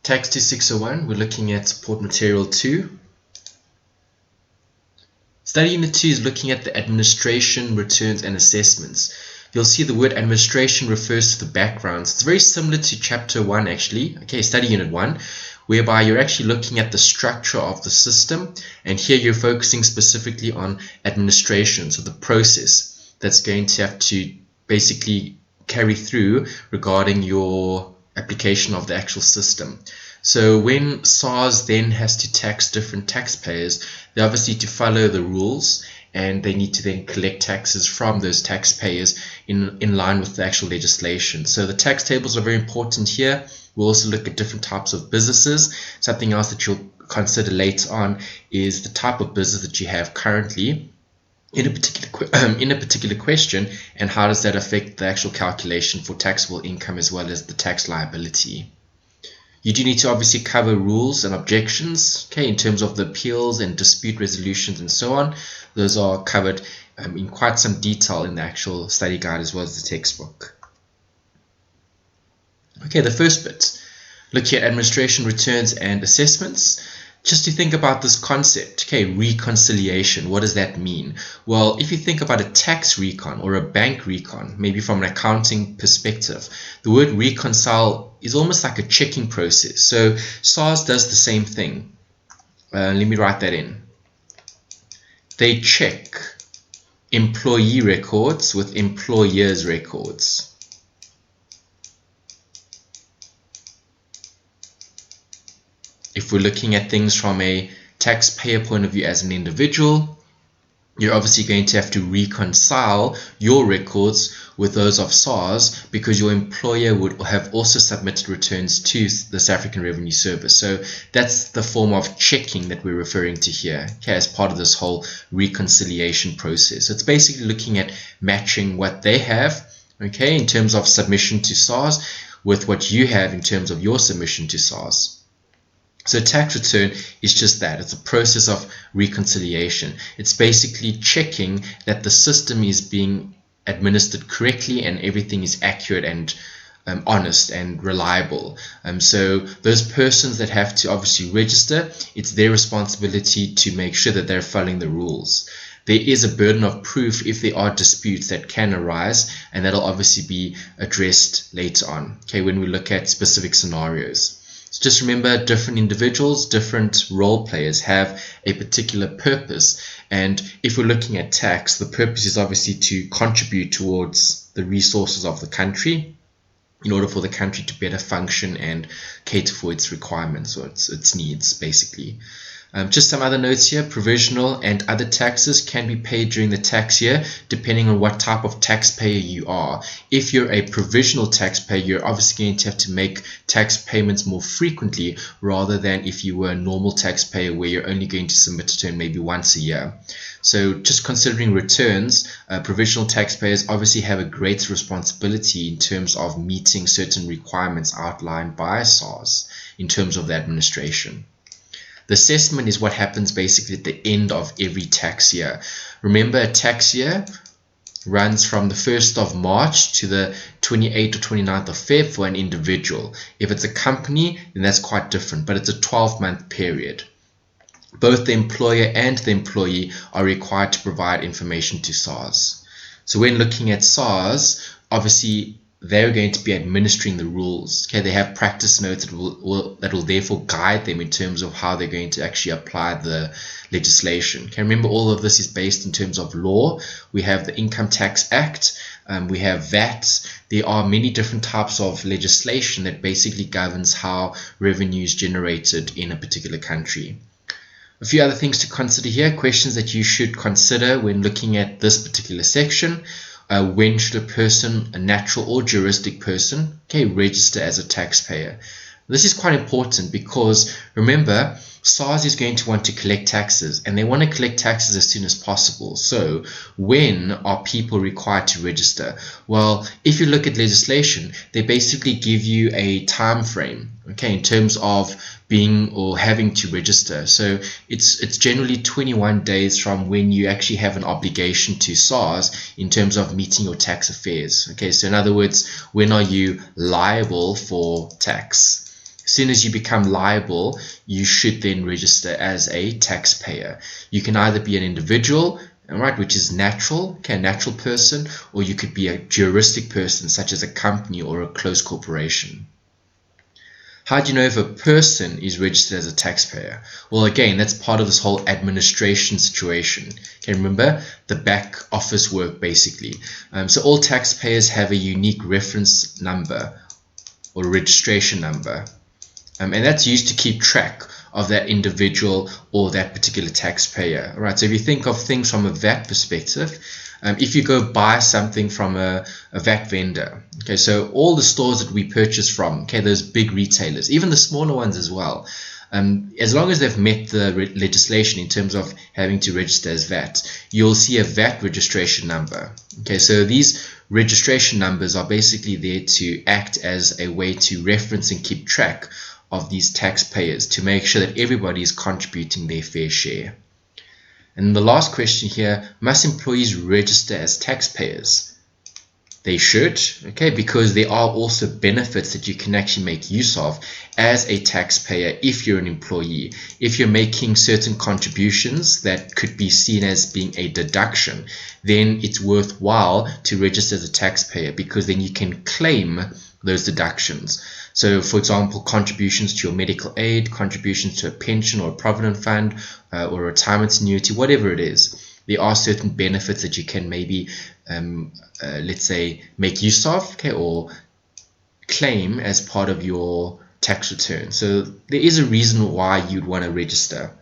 TAX2601, we're looking at support material 2. Study unit 2 is looking at the administration, returns, and assessments. You'll see the word administration refers to the backgrounds. It's very similar to chapter 1 actually, study unit 1, whereby you're actually looking at the structure of the system, and here you're focusing specifically on administration, so the process that's going to have to basically carry through regarding your application of the actual system. So when SARS then has to tax different taxpayers, they obviously need to follow the rules, and they need to then collect taxes from those taxpayers in line with the actual legislation. So the tax tables are very important here. We'll also look at different types of businesses. Something else that you'll consider later on is the type of business that you have currently in a particular question, and how does that affect the actual calculation for taxable income as well as the tax liability. You do need to obviously cover rules and objections, in terms of the appeals and dispute resolutions and so on. Those are covered in quite some detail in the actual study guide as well as the textbook. The first bit, look at administration, returns, and assessments. Just to think about this concept, reconciliation, what does that mean? Well, if you think about a tax recon or a bank recon, maybe from an accounting perspective, the word reconcile is almost like a checking process. So SARS does the same thing. Let me write that in. They check employee records with employers' records. If we're looking at things from a taxpayer point of view as an individual, you're obviously going to have to reconcile your records with those of SARS, because your employer would have also submitted returns to the South African Revenue Service. So that's the form of checking that we're referring to here, as part of this whole reconciliation process. So it's basically looking at matching what they have, in terms of submission to SARS with what you have in terms of your submission to SARS. So tax return is just that. It's a process of reconciliation. It's basically checking that the system is being administered correctly and everything is accurate and honest and reliable. So those persons that have to obviously register, it's their responsibility to make sure that they're following the rules. There is a burden of proof if there are disputes that can arise, and that'll obviously be addressed later on, when we look at specific scenarios. So just remember, different individuals, different role players have a particular purpose, and if we're looking at tax, the purpose is obviously to contribute towards the resources of the country in order for the country to better function and cater for its requirements or its needs, basically. Just some other notes here. Provisional and other taxes can be paid during the tax year depending on what type of taxpayer you are. If you're a provisional taxpayer, you're obviously going to have to make tax payments more frequently rather than if you were a normal taxpayer where you're only going to submit a return maybe once a year. So just considering returns, provisional taxpayers obviously have a greater responsibility in terms of meeting certain requirements outlined by SARS in terms of the administration. The assessment is what happens basically at the end of every tax year. Remember, a tax year runs from the 1st of March to the 28th or 29th of Feb for an individual. If it's a company, then that's quite different, but it's a 12-month period. Both the employer and the employee are required to provide information to SARS. So when looking at SARS, obviously they're going to be administering the rules. They have practice notes that will therefore guide them in terms of how they're going to actually apply the legislation. Remember, all of this is based in terms of law. We have the Income Tax Act, we have VAT. There are many different types of legislation that basically governs how revenue is generated in a particular country. A few other things to consider here, questions that you should consider when looking at this particular section. When should a person, a natural or juristic person, register as a taxpayer? This is quite important because remember, SARS is going to want to collect taxes, and they want to collect taxes as soon as possible. So when are people required to register? Well, if you look at legislation, they basically give you a time frame, in terms of being or having to register. So it's generally 21 days from when you actually have an obligation to SARS in terms of meeting your tax affairs. So in other words, when are you liable for tax? soon as you become liable, you should then register as a taxpayer. You can either be an individual, right, which is natural, okay, a natural person, or you could be a juristic person, such as a company or a closed corporation. How do you know if a person is registered as a taxpayer? Well, again, that's part of this whole administration situation. Okay, remember the back office work basically. So all taxpayers have a unique reference number or registration number, and that's used to keep track of that individual or that particular taxpayer. Right. So if you think of things from a VAT perspective, if you go buy something from a VAT vendor, okay, so all the stores that we purchase from, okay, those big retailers, even the smaller ones as well, as long as they've met the legislation in terms of having to register as VAT, you'll see a VAT registration number. Okay, so these registration numbers are basically there to act as a way to reference and keep track of these taxpayers to make sure that everybody is contributing their fair share. And the last question here, must employees register as taxpayers? They should, okay, because there are also benefits that you can actually make use of as a taxpayer if you're an employee. If you're making certain contributions that could be seen as being a deduction, then it's worthwhile to register as a taxpayer, because then you can claim those deductions. So, for example, contributions to your medical aid, contributions to a pension or a provident fund or a retirement annuity, whatever it is. There are certain benefits that you can maybe, let's say, make use of, okay, or claim as part of your tax return. So there is a reason why you'd want to register.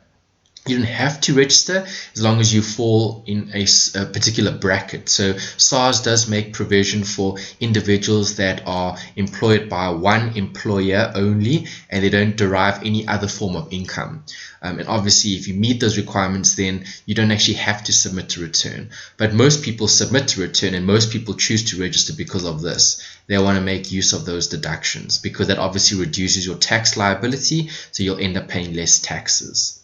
You don't have to register as long as you fall in a particular bracket. So SARS does make provision for individuals that are employed by one employer only and they don't derive any other form of income. And obviously, if you meet those requirements, then you don't actually have to submit a return. But most people submit a return and most people choose to register because of this. They want to make use of those deductions because that obviously reduces your tax liability, so you'll end up paying less taxes.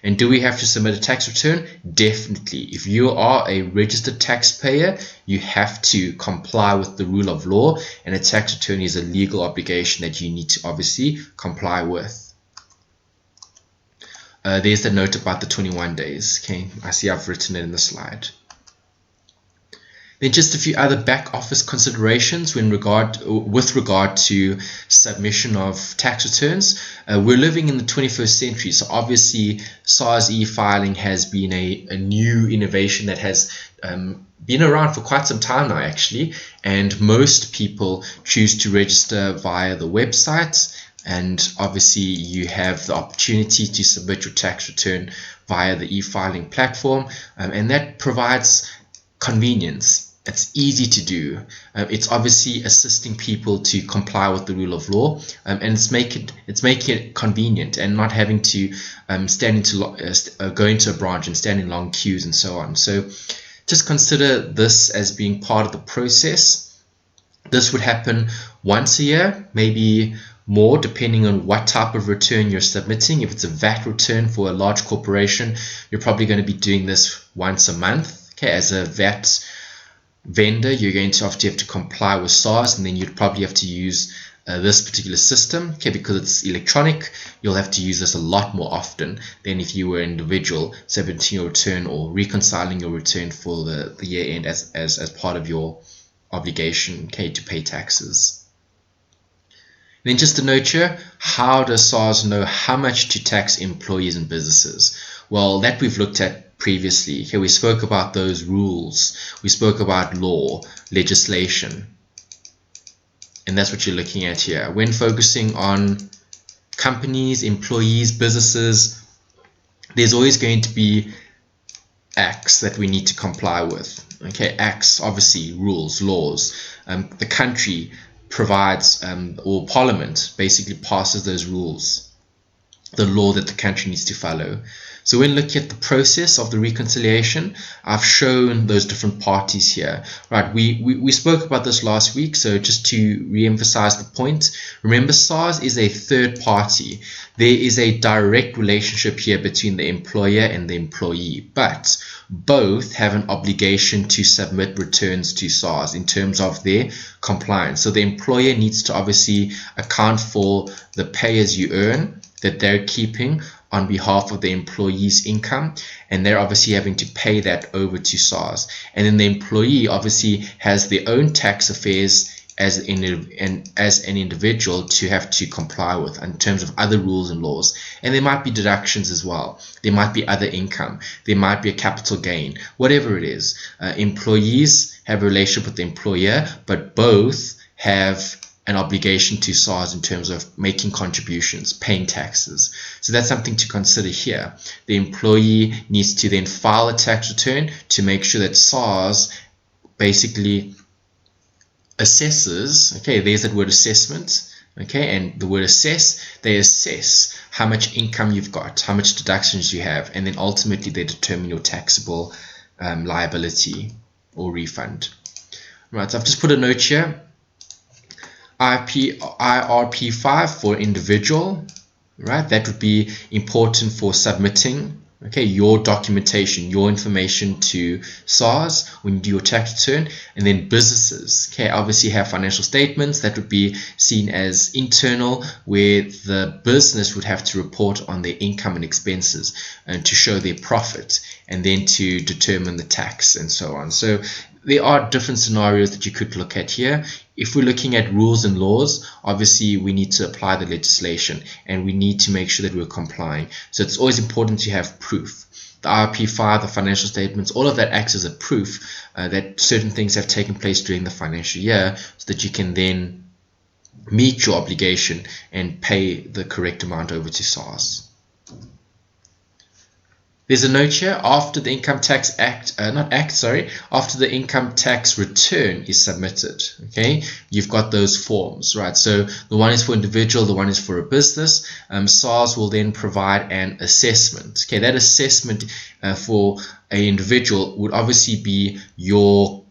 And do we have to submit a tax return? Definitely. If you are a registered taxpayer, you have to comply with the rule of law, and a tax return is a legal obligation that you need to obviously comply with. There's the note about the 21 days. Okay, I see I've written it in the slide. Then just a few other back office considerations with regard to submission of tax returns. We're living in the 21st century, so obviously SARS e-filing has been a new innovation that has been around for quite some time now actually, and most people choose to register via the website, and obviously you have the opportunity to submit your tax return via the e-filing platform, and that provides convenience. It's easy to do. It's obviously assisting people to comply with the rule of law, and it's making it convenient and not having to go into a branch and stand in long queues and so on. So just consider this as being part of the process. This would happen once a year, maybe more depending on what type of return you're submitting. If it's a VAT return for a large corporation, you're probably going to be doing this once a month. Okay, as a VAT vendor, you're going to have to comply with SARS, and then you'd probably have to use this particular system. Okay, because it's electronic, you'll have to use this a lot more often than if you were an individual submitting your return or reconciling your return for the year end as part of your obligation, okay, to pay taxes. Then just a note here, how does SARS know how much to tax employees and businesses? Well, that we've looked at previously. Here we spoke about those rules, we spoke about law, legislation, and that's what you're looking at here. When focusing on companies, employees, businesses, there's always going to be acts that we need to comply with. Okay, acts, obviously rules, laws. The country provides, or Parliament basically passes those rules. the law that the country needs to follow. So when looking at the process of the reconciliation, I've shown those different parties here. Right, we spoke about this last week, so just to re-emphasize the point, remember SARS is a third party. There is a direct relationship here between the employer and the employee, but both have an obligation to submit returns to SARS in terms of their compliance. So the employer needs to obviously account for the pay as you earn that they're keeping on behalf of the employee's income, and they're obviously having to pay that over to SARS. And then the employee obviously has their own tax affairs as an individual to have to comply with in terms of other rules and laws. And there might be deductions as well. There might be other income. There might be a capital gain. Whatever it is, employees have a relationship with the employer, but both have an obligation to SARS in terms of making contributions, paying taxes. So that's something to consider here. The employee needs to then file a tax return to make sure that SARS basically assesses, okay, there's that word assessment, okay, and the word assess, they assess how much income you've got, how much deductions you have, and then ultimately they determine your taxable liability or refund. Right, so I've just put a note here. IRP5 for individual, right? That would be important for submitting, okay, your documentation, your information to SARS when you do your tax return. And then businesses, okay, obviously have financial statements that would be seen as internal, where the business would have to report on their income and expenses and to show their profit, and then to determine the tax and so on. So there are different scenarios that you could look at here. If we're looking at rules and laws, obviously we need to apply the legislation and we need to make sure that we're complying. So it's always important to have proof. The IRP5, the financial statements, all of that acts as a proof that certain things have taken place during the financial year, so that you can then meet your obligation and pay the correct amount over to SARS. There's a note here, after the income tax after the income tax return is submitted, okay, you've got those forms, right? So the one is for individual, the one is for a business. SARS will then provide an assessment. Okay, that assessment for an individual would obviously be your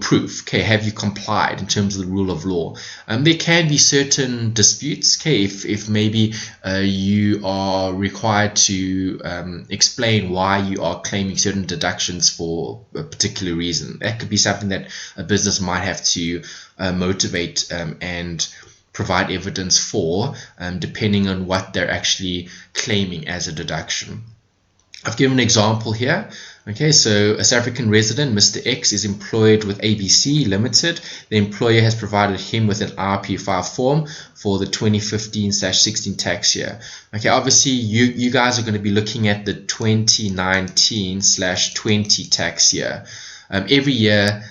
proof. Okay, have you complied in terms of the rule of law? There can be certain disputes. Okay, if maybe you are required to explain why you are claiming certain deductions for a particular reason. That could be something that a business might have to motivate and provide evidence for, depending on what they're actually claiming as a deduction. I've given an example here. Okay, so a South African resident, Mr. X, is employed with ABC Limited. The employer has provided him with an IRP5 form for the 2015/16 tax year. Okay, obviously you guys are going to be looking at the 2019/20 tax year. Every year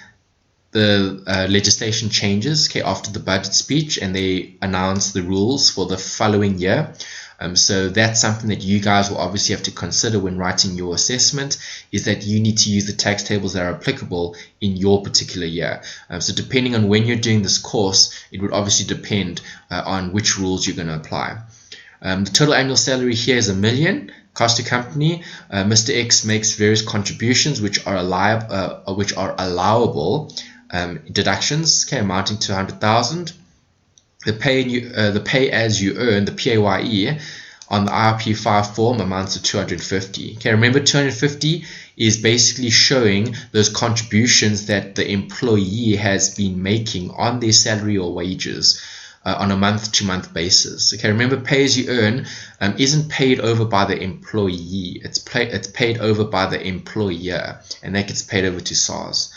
the legislation changes, okay, after the budget speech, and they announce the rules for the following year. So that's something that you guys will obviously have to consider when writing your assessment, is that you need to use the tax tables that are applicable in your particular year. So depending on when you're doing this course, it would obviously depend on which rules you're going to apply. The total annual salary here is $1 million. Cost to company, Mr. X makes various contributions which are allowable deductions, okay, amounting to 100,000. The pay as you earn, the PAYE, on the IRP5 form amounts to 250. Okay, remember 250 is basically showing those contributions that the employee has been making on their salary or wages on a month-to-month basis. Okay, remember pay as you earn isn't paid over by the employee. It's paid over by the employer, and that gets paid over to SARS.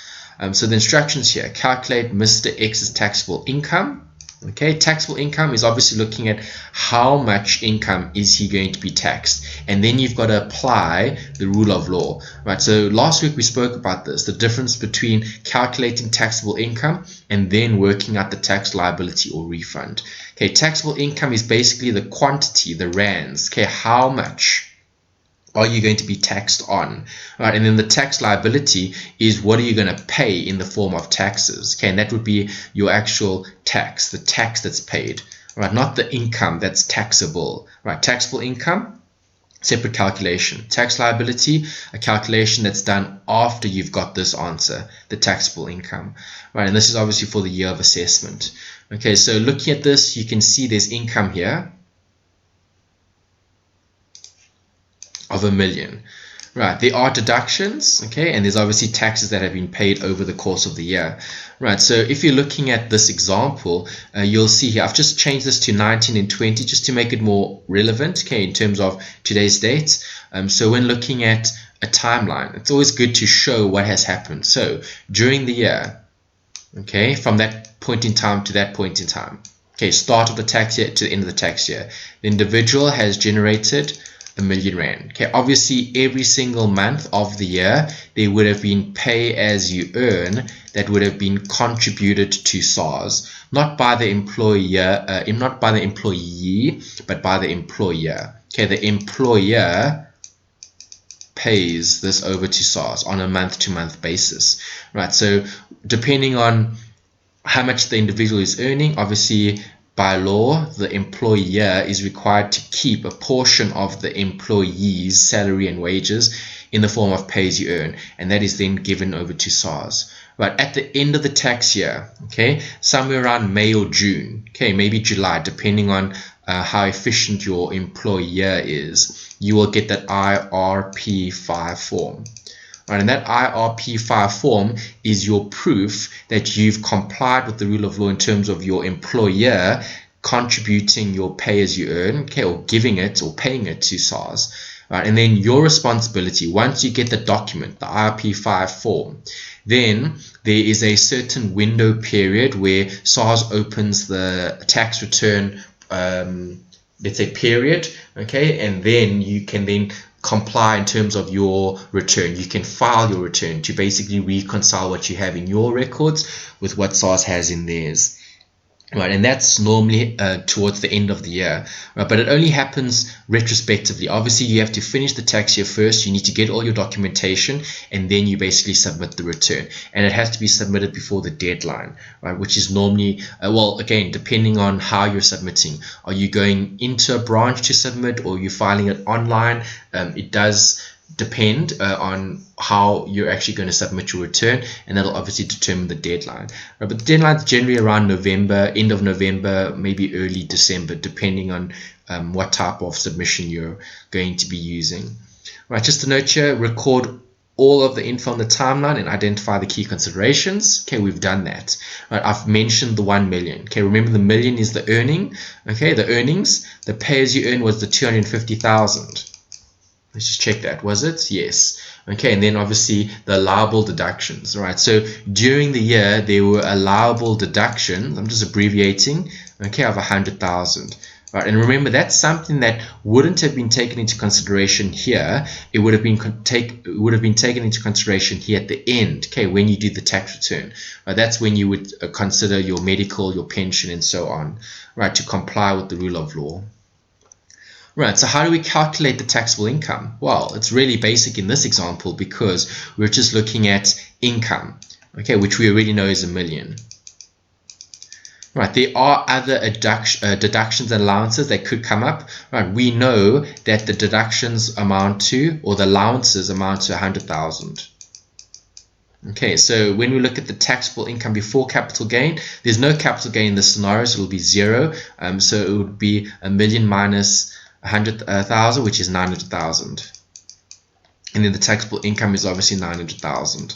So the instructions here: calculate Mr. X's taxable income. Okay, taxable income is obviously looking at how much income is he going to be taxed, and then you've got to apply the rule of law, right? So last week we spoke about this, the difference between calculating taxable income and then working out the tax liability or refund. Okay, taxable income is basically the quantity, the rands. Okay, how much are you going to be taxed on, right? And then the tax liability is what are you going to pay in the form of taxes, okay? And that would be your actual tax, the tax that's paid, right? Not the income that's taxable, right? Taxable income, separate calculation. Tax liability, a calculation that's done after you've got this answer, the taxable income, right? And this is obviously for the year of assessment. Okay, so looking at this, you can see there's income here of $1 million. Right, there are deductions, okay, and there's obviously taxes that have been paid over the course of the year. Right, so if you're looking at this example, you'll see here, I've just changed this to 19 and 20 just to make it more relevant, okay, in terms of today's dates. So when looking at a timeline, it's always good to show what has happened. So during the year, okay, from that point in time to that point in time, okay, start of the tax year to the end of the tax year, the individual has generated $1 million. Okay, obviously every single month of the year there would have been pay as you earn that would have been contributed to SARS, not by the employer, not by the employee, but by the employer. Okay, the employer pays this over to SARS on a month-to-month basis, right? So depending on how much the individual is earning, obviously by law, the employer is required to keep a portion of the employee's salary and wages in the form of pay as you earn, and that is then given over to SARS. Right, at the end of the tax year, okay, somewhere around May or June, okay, maybe July, depending on how efficient your employer is, you will get that IRP5 form. Right, and that IRP5 form is your proof that you've complied with the rule of law in terms of your employer contributing your pay as you earn, okay, or giving it or paying it to SARS. Right, and then your responsibility, once you get the document, the IRP5 form, then there is a certain window period where SARS opens the tax return, let's say period, okay, and then you can then comply in terms of your return. You can file your return to basically reconcile what you have in your records with what SARS has in theirs. Right, and that's normally towards the end of the year, right? But it only happens retrospectively. Obviously, you have to finish the tax year first. You need to get all your documentation, and then you basically submit the return. And it has to be submitted before the deadline, right? Which is normally, well, again, depending on how you're submitting. Are you going into a branch to submit, or are you filing it online? It does depend on how you're actually going to submit your return, and that'll obviously determine the deadline. Right, but the deadline is generally around November, end of November, maybe early December, depending on what type of submission you're going to be using. Right, just a note here, record all of the info on the timeline and identify the key considerations. Okay, we've done that. Right, I've mentioned the 1 million. Okay, remember the million is the earning. Okay, the earnings. The pay as you earn was the 250,000. Let's just check that. Was it? Yes. Okay, and then obviously the allowable deductions. Right, so during the year there were allowable deductions, I'm just abbreviating, okay, of 100,000. Right, and remember that's something that wouldn't have been taken into consideration here. It would have been taken into consideration here at the end, okay, when you do the tax return. Right, that's when you would consider your medical, your pension, and so on, right, to comply with the rule of law. Right, so how do we calculate the taxable income? Well, it's really basic in this example because we're just looking at income, okay, which we already know is $1 million. Right, there are other deductions and allowances that could come up. Right, we know that the deductions amount to, or the allowances amount to 100,000. Okay, so when we look at the taxable income before capital gain, there's no capital gain in this scenario, so it will be 0. So it would be $1 million minus 100,000, which is 900,000, and then the taxable income is obviously 900,000.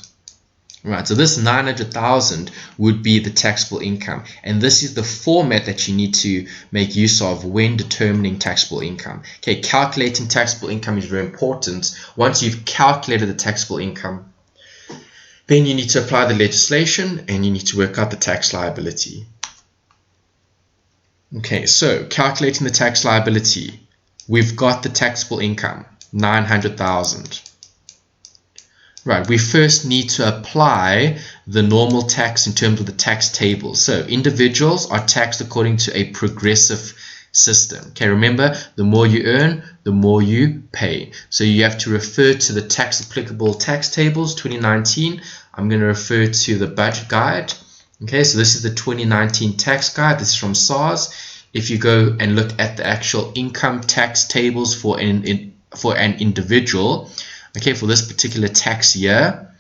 Right, so this 900,000 would be the taxable income, and this is the format that you need to make use of when determining taxable income. Okay, calculating taxable income is very important. Once you've calculated the taxable income, then you need to apply the legislation and you need to work out the tax liability. Okay, so calculating the tax liability. We've got the taxable income, 900,000. Right, we first need to apply the normal tax in terms of the tax table. So individuals are taxed according to a progressive system. Okay, remember, the more you earn, the more you pay. So you have to refer to the tax applicable tax tables 2019. I'm going to refer to the budget guide. Okay, so this is the 2019 tax guide. This is from SARS. if you go and look at the actual income tax tables for an individual, okay, for this particular tax year,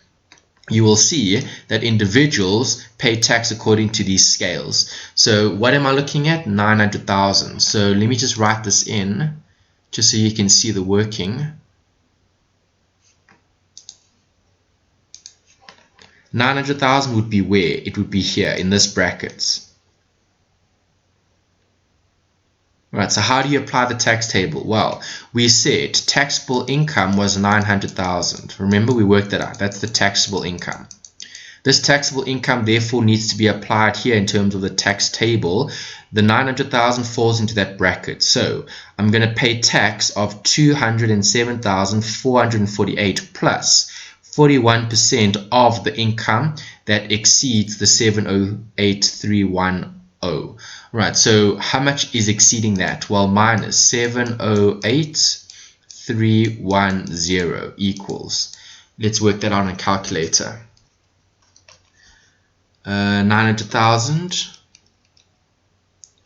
you will see that individuals pay tax according to these scales. So what am I looking at? 900,000. So let me just write this in just so you can see the working. 900,000 would be where? It would be here in this brackets. Right, so how do you apply the tax table? Well, we said taxable income was 900,000. Remember, we worked that out. That's the taxable income. This taxable income therefore needs to be applied here in terms of the tax table. The 900,000 falls into that bracket. So I'm going to pay tax of 207,448 plus 41% of the income that exceeds the 708,310. Right, so how much is exceeding that? Well, minus 708,310 equals, let's work that out on a calculator. 900,000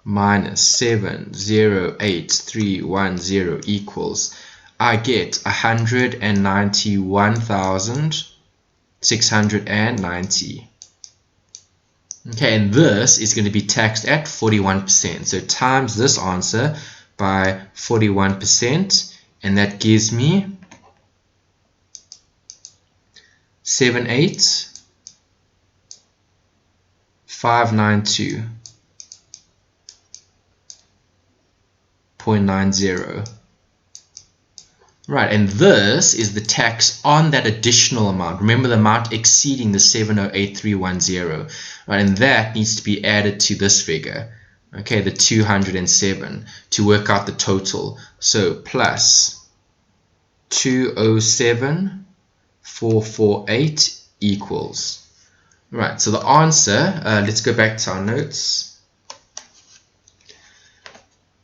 minus 708,310 equals, I get 191,690. Okay, and this is going to be taxed at 41%. So times this answer by 41%, and that gives me 78,592.90. Right, and this is the tax on that additional amount. Remember, the amount exceeding the 708,310. Right, and that needs to be added to this figure, okay, the 207, to work out the total. So plus 207,448 equals. Right, so the answer, let's go back to our notes.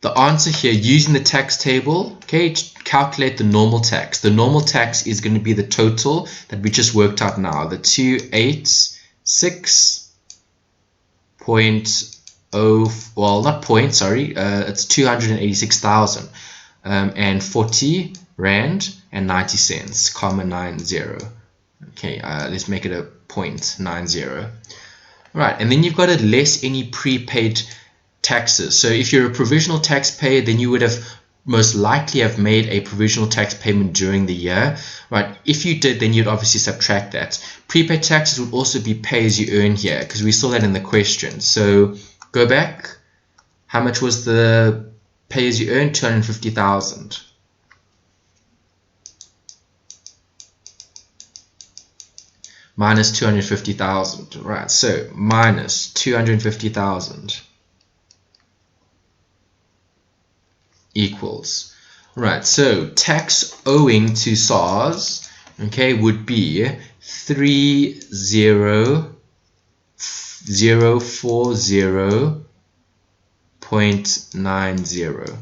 The answer here, using the tax table, okay, to calculate the normal tax. The normal tax is going to be the total that we just worked out now, the 286.0, well, not point, sorry, it's 286,000 and 40 rand and 90 cents, comma 90. Okay, let's make it a 0.90. Right, and then you've got to less any prepaid taxes. So if you're a provisional taxpayer, then you would have most likely have made a provisional tax payment during the year, right? If you did, then you'd obviously subtract that. Prepaid taxes would also be pay as you earn here, because we saw that in the question. So go back. How much was the pay as you earn? 250,000. Minus 250,000, right? So minus 250,000 equals, right, so tax owing to SARS, okay, would be 30040.90.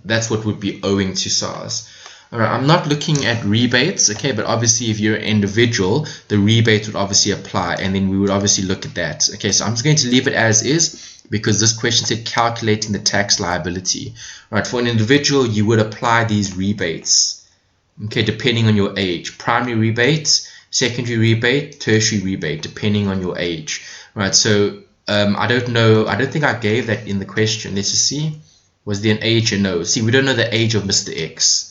That's what would be owing to SARS. Alright, I'm not looking at rebates, okay, but obviously if you're an individual, the rebate would obviously apply, and then we would obviously look at that. Okay, so I'm just going to leave it as is, because this question said calculating the tax liability. Right, for an individual, you would apply these rebates, okay, depending on your age. Primary rebate, secondary rebate, tertiary rebate, depending on your age. Right, so I don't know, I don't think I gave that in the question. Let's just see. Was there an age or no? See, we don't know the age of Mr. X.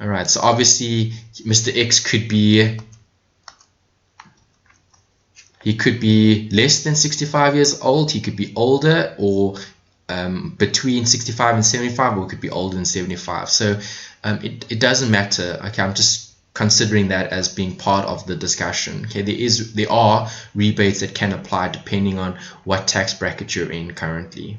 Alright, so obviously Mr. X could be, he could be less than 65 years old, he could be older, or between 65 and 75, or it could be older than 75. So it doesn't matter. Okay, I'm just considering that as being part of the discussion. Okay, there are rebates that can apply depending on what tax bracket you're in currently.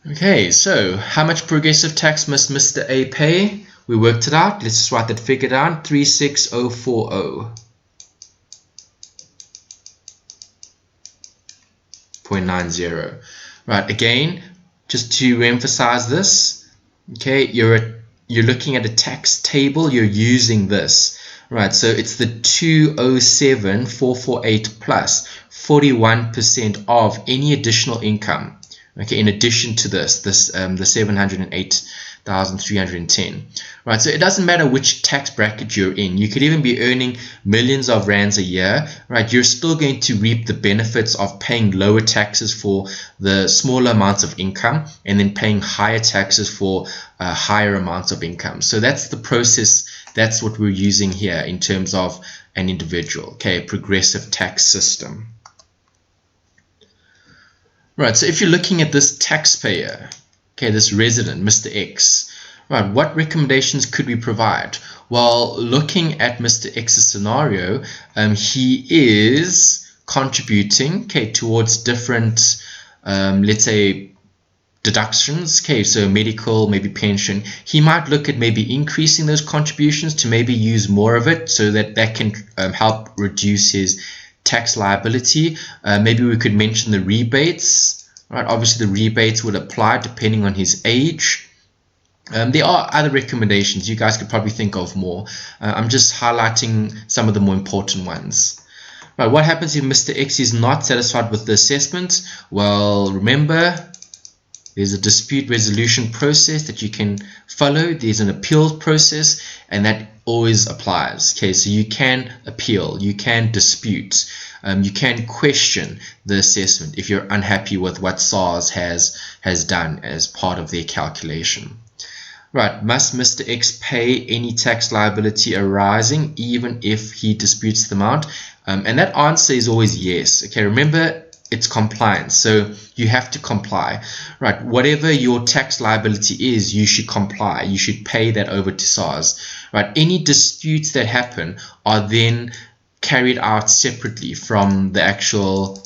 Okay, so how much progressive tax must Mr. A pay? We worked it out. Let's just write that figure down, 36040.90. Right, again, just to emphasize this, okay, you're looking at a tax table, you're using this. Right, so it's the 207,448 plus 41% of any additional income. Okay, in addition to the 708,310, right? So it doesn't matter which tax bracket you're in. You could even be earning millions of rands a year, right? You're still going to reap the benefits of paying lower taxes for the smaller amounts of income, and then paying higher taxes for higher amounts of income. So that's the process. That's what we're using here in terms of an individual. Okay, a progressive tax system. Right, so if you're looking at this taxpayer, okay, this resident, Mr. X, right, what recommendations could we provide? Well, looking at Mr. X's scenario, he is contributing, okay, towards different, let's say, deductions, okay, so medical, maybe pension. He might look at maybe increasing those contributions to maybe use more of it so that that can help reduce his tax liability. Maybe we could mention the rebates, right? Obviously the rebates would apply depending on his age. There are other recommendations. You guys could probably think of more. I'm just highlighting some of the more important ones. Right, what happens if Mr. X is not satisfied with the assessment? Well, remember, there's a dispute resolution process that you can follow. There's an appeals process, and that always applies. Okay, so you can appeal, you can dispute, you can question the assessment if you're unhappy with what SARS has done as part of their calculation. Right, must Mr. X pay any tax liability arising even if he disputes the amount? And that answer is always yes. Okay, remember, it's compliance, so you have to comply, right? Whatever your tax liability is, you should comply. You should pay that over to SARS, right? Any disputes that happen are then carried out separately from the actual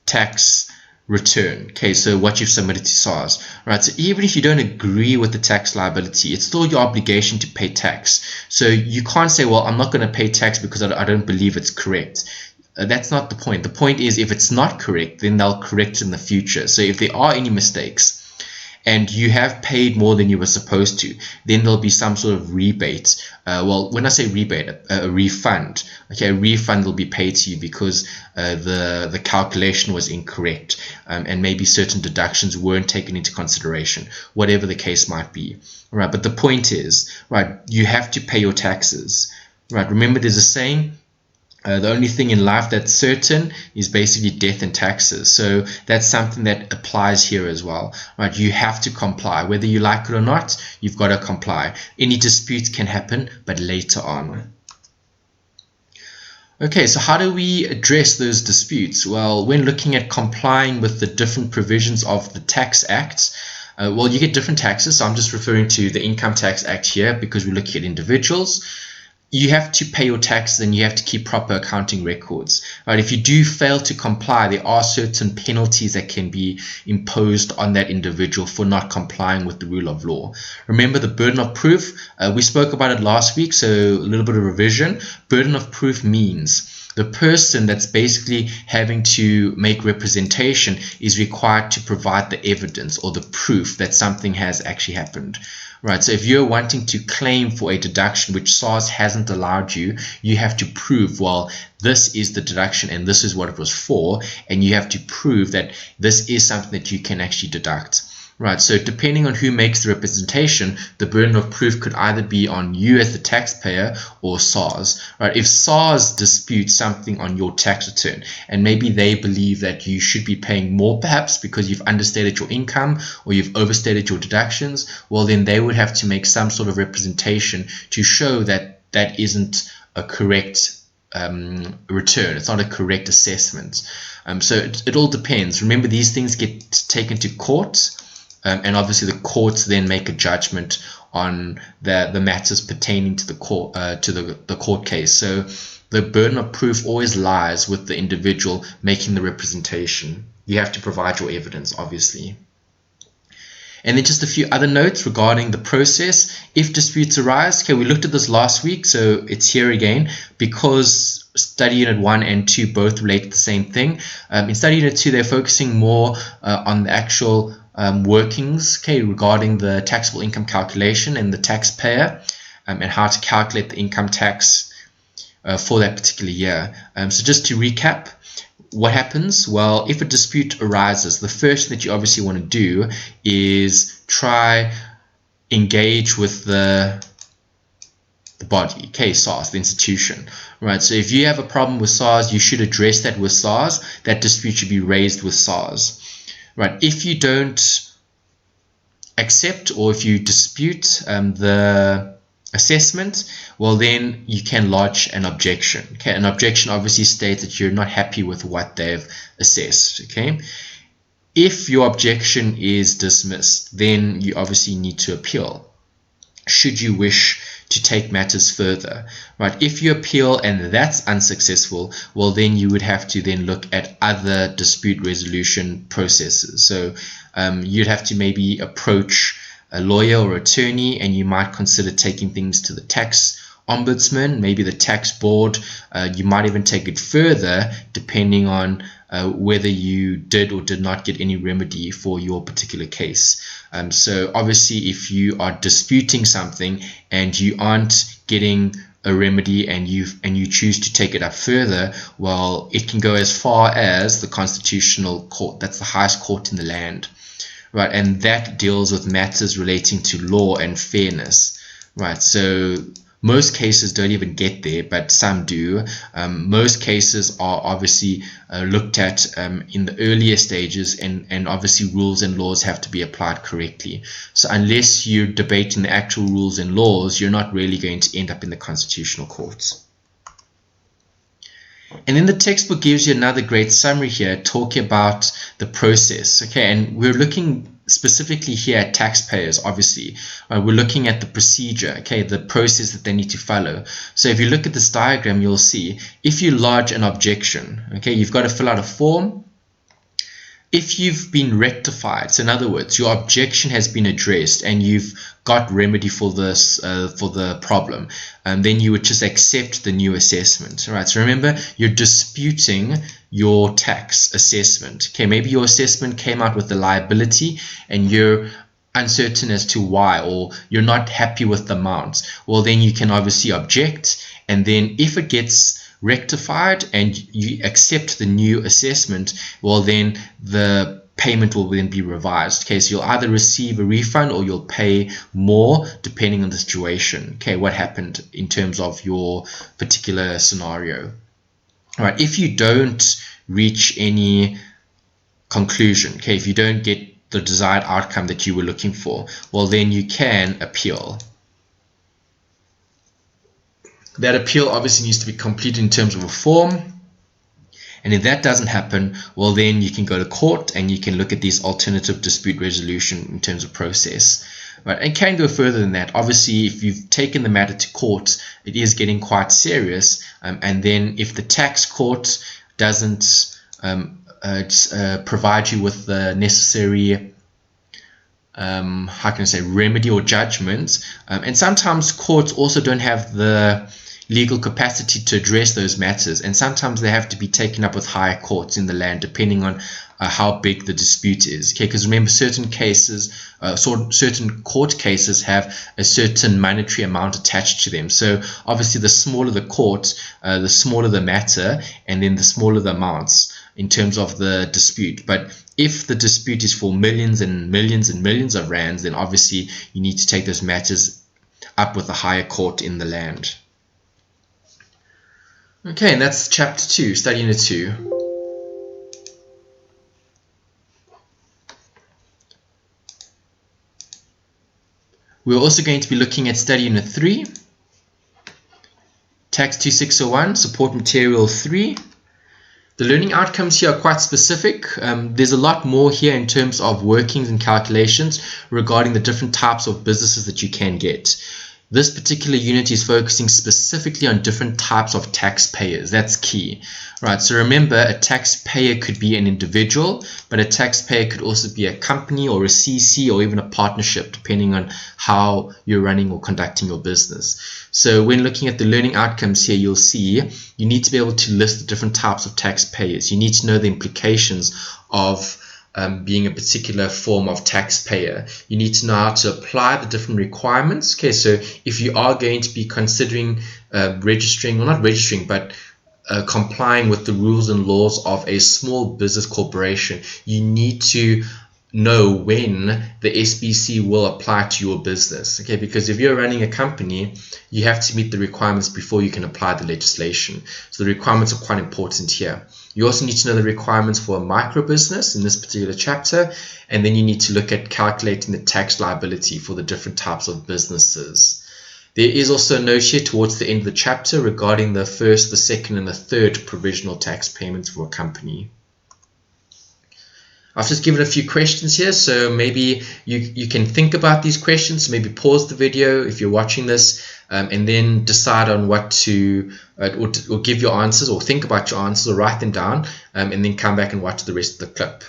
tax return. Okay, so what you've submitted to SARS, right? So even if you don't agree with the tax liability, it's still your obligation to pay tax. So you can't say, well, I'm not going to pay tax because I don't believe it's correct. That's not the point. The point is, if it's not correct, then they'll correct in the future. So if there are any mistakes and you have paid more than you were supposed to, then there'll be some sort of rebate. Well, when I say rebate, a refund. Okay, a refund will be paid to you because the calculation was incorrect, and maybe certain deductions weren't taken into consideration, whatever the case might be. Right, but the point is, right, you have to pay your taxes. Right, remember, there's a saying, the only thing in life that's certain is basically death and taxes. So that's something that applies here as well, right? You have to comply. Whether you like it or not, you've got to comply. Any disputes can happen, but later on. Okay, so how do we address those disputes? Well, when looking at complying with the different provisions of the Tax Act, well, you get different taxes. So I'm just referring to the Income Tax Act here because we're looking at individuals. You have to pay your taxes and you have to keep proper accounting records. Right? If you do fail to comply, there are certain penalties that can be imposed on that individual for not complying with the rule of law. Remember the burden of proof. We spoke about it last week, so a little bit of revision. Burden of proof means the person that's basically having to make representation is required to provide the evidence or the proof that something has actually happened. Right, so if you're wanting to claim for a deduction which SARS hasn't allowed you, you have to prove, well, this is the deduction and this is what it was for, and you have to prove that this is something that you can actually deduct. Right, so depending on who makes the representation, the burden of proof could either be on you as the taxpayer or SARS. Right, if SARS disputes something on your tax return and maybe they believe that you should be paying more perhaps because you've understated your income or you've overstated your deductions, well then they would have to make some sort of representation to show that that isn't a correct return. It's not a correct assessment. So it all depends. Remember, these things get taken to court. And obviously the courts then make a judgment on the matters pertaining to the court the court case. So the burden of proof always lies with the individual making the representation. You have to provide your evidence, obviously. And then just a few other notes regarding the process. If disputes arise, okay, we looked at this last week, so it's here again because Study Unit 1 and 2 both relate to the same thing. In Study Unit 2, they're focusing more on the actual workings, okay, regarding the taxable income calculation and the taxpayer, and how to calculate the income tax for that particular year. So just to recap, what happens? Well, if a dispute arises, the first thing that you obviously want to do is try engage with the body, okay, SARS, the institution, right? So if you have a problem with SARS, you should address that with SARS. That dispute should be raised with SARS, right? If you don't accept or if you dispute the assessment, well, then you can lodge an objection. Okay, an objection obviously states that you're not happy with what they've assessed. Okay, if your objection is dismissed, then you obviously need to appeal, should you wish to take matters further, right? If you appeal and that's unsuccessful, well, then you would have to then look at other dispute resolution processes. So you'd have to maybe approach a lawyer or attorney, and you might consider taking things to the tax ombudsman, maybe the tax board. You might even take it further depending on whether you did or did not get any remedy for your particular case. So obviously, if you are disputing something and you aren't getting a remedy and you choose to take it up further, well, it can go as far as the Constitutional Court. That's the highest court in the land, right? And that deals with matters relating to law and fairness, right? So most cases don't even get there, but some do. Most cases are obviously looked at in the earlier stages, and obviously rules and laws have to be applied correctly. So unless you're debating the actual rules and laws, you're not really going to end up in the constitutional courts. And then the textbook gives you another great summary here, talking about the process. Okay, and we're looking specifically here at taxpayers. Obviously, we're looking at the procedure, okay, the process that they need to follow. So if you look at this diagram, you'll see if you lodge an objection, okay, you've got to fill out a form. If you've been rectified, so in other words, your objection has been addressed and you've got remedy for this for the problem, then you would just accept the new assessment. All right, so remember, you're disputing your tax assessment. Okay, maybe your assessment came out with the liability and you're uncertain as to why, or you're not happy with the amounts. Well, then you can obviously object, and then if it gets rectified and you accept the new assessment, well, then the payment will then be revised. Okay, so you'll either receive a refund or you'll pay more depending on the situation. Okay, what happened in terms of your particular scenario. All right, if you don't reach any conclusion, okay, if you don't get the desired outcome that you were looking for, well, then you can appeal. That appeal obviously needs to be completed in terms of a form, and if that doesn't happen, well, then you can go to court and you can look at these alternative dispute resolution in terms of process, right? And can go further than that. Obviously, if you've taken the matter to court, it is getting quite serious, and then if the tax court doesn't provide you with the necessary how can I say, remedy or judgment, and sometimes courts also don't have the legal capacity to address those matters, and sometimes they have to be taken up with higher courts in the land depending on how big the dispute is. Okay, because remember, certain cases, certain court cases have a certain monetary amount attached to them. So obviously, the smaller the court, the smaller the matter, and then the smaller the amounts in terms of the dispute. But if the dispute is for millions and millions and millions of rands, then obviously you need to take those matters up with a higher court in the land. Okay, and that's chapter 2, study unit 2. We're also going to be looking at study unit 3, TAX2601, support material 3. The learning outcomes here are quite specific. There's a lot more here in terms of workings and calculations regarding the different types of businesses that you can get. This particular unit is focusing specifically on different types of taxpayers. That's key, right? So remember, a taxpayer could be an individual, but a taxpayer could also be a company or a CC or even a partnership, depending on how you're running or conducting your business. So when looking at the learning outcomes here, you'll see you need to be able to list the different types of taxpayers. You need to know the implications of being a particular form of taxpayer. You need to know how to apply the different requirements. Okay, so if you are going to be considering registering, or not registering, but complying with the rules and laws of a small business corporation, you need to know when the SBC will apply to your business. Okay, because if you're running a company, you have to meet the requirements before you can apply the legislation. So the requirements are quite important here. You also need to know the requirements for a micro business in this particular chapter, and then you need to look at calculating the tax liability for the different types of businesses. There is also a note here towards the end of the chapter regarding the first, the second, and the third provisional tax payments for a company. I've just given a few questions here, so maybe you can think about these questions. Maybe pause the video if you're watching this, and then decide on what to, or give your answers, or think about your answers, or write them down, and then come back and watch the rest of the clip.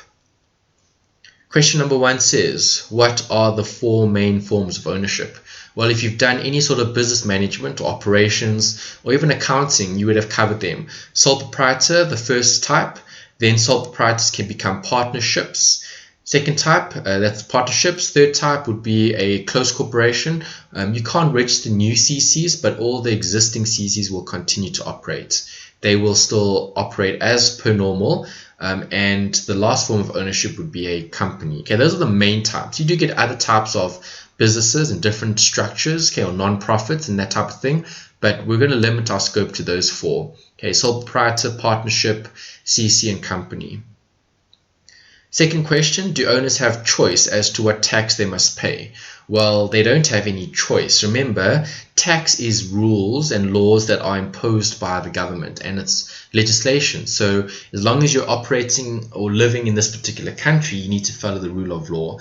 Question number 1 says, what are the 4 main forms of ownership? Well, if you've done any sort of business management or operations or even accounting, you would have covered them. Sole proprietor, the first type. Then sole proprietors can become partnerships. Second type, that's partnerships. Third type would be a closed corporation. You can't register new CCs, but all the existing CCs will continue to operate. They will still operate as per normal. And the last form of ownership would be a company. Okay, those are the main types. You do get other types of businesses and different structures, okay, or non-profits and that type of thing, but we're going to limit our scope to those 4. Okay, sole proprietor, partnership, CC, and company. Second question, do owners have choice as to what tax they must pay? Well, they don't have any choice. Remember, tax is rules and laws that are imposed by the government, and it's legislation. So as long as you're operating or living in this particular country, you need to follow the rule of law.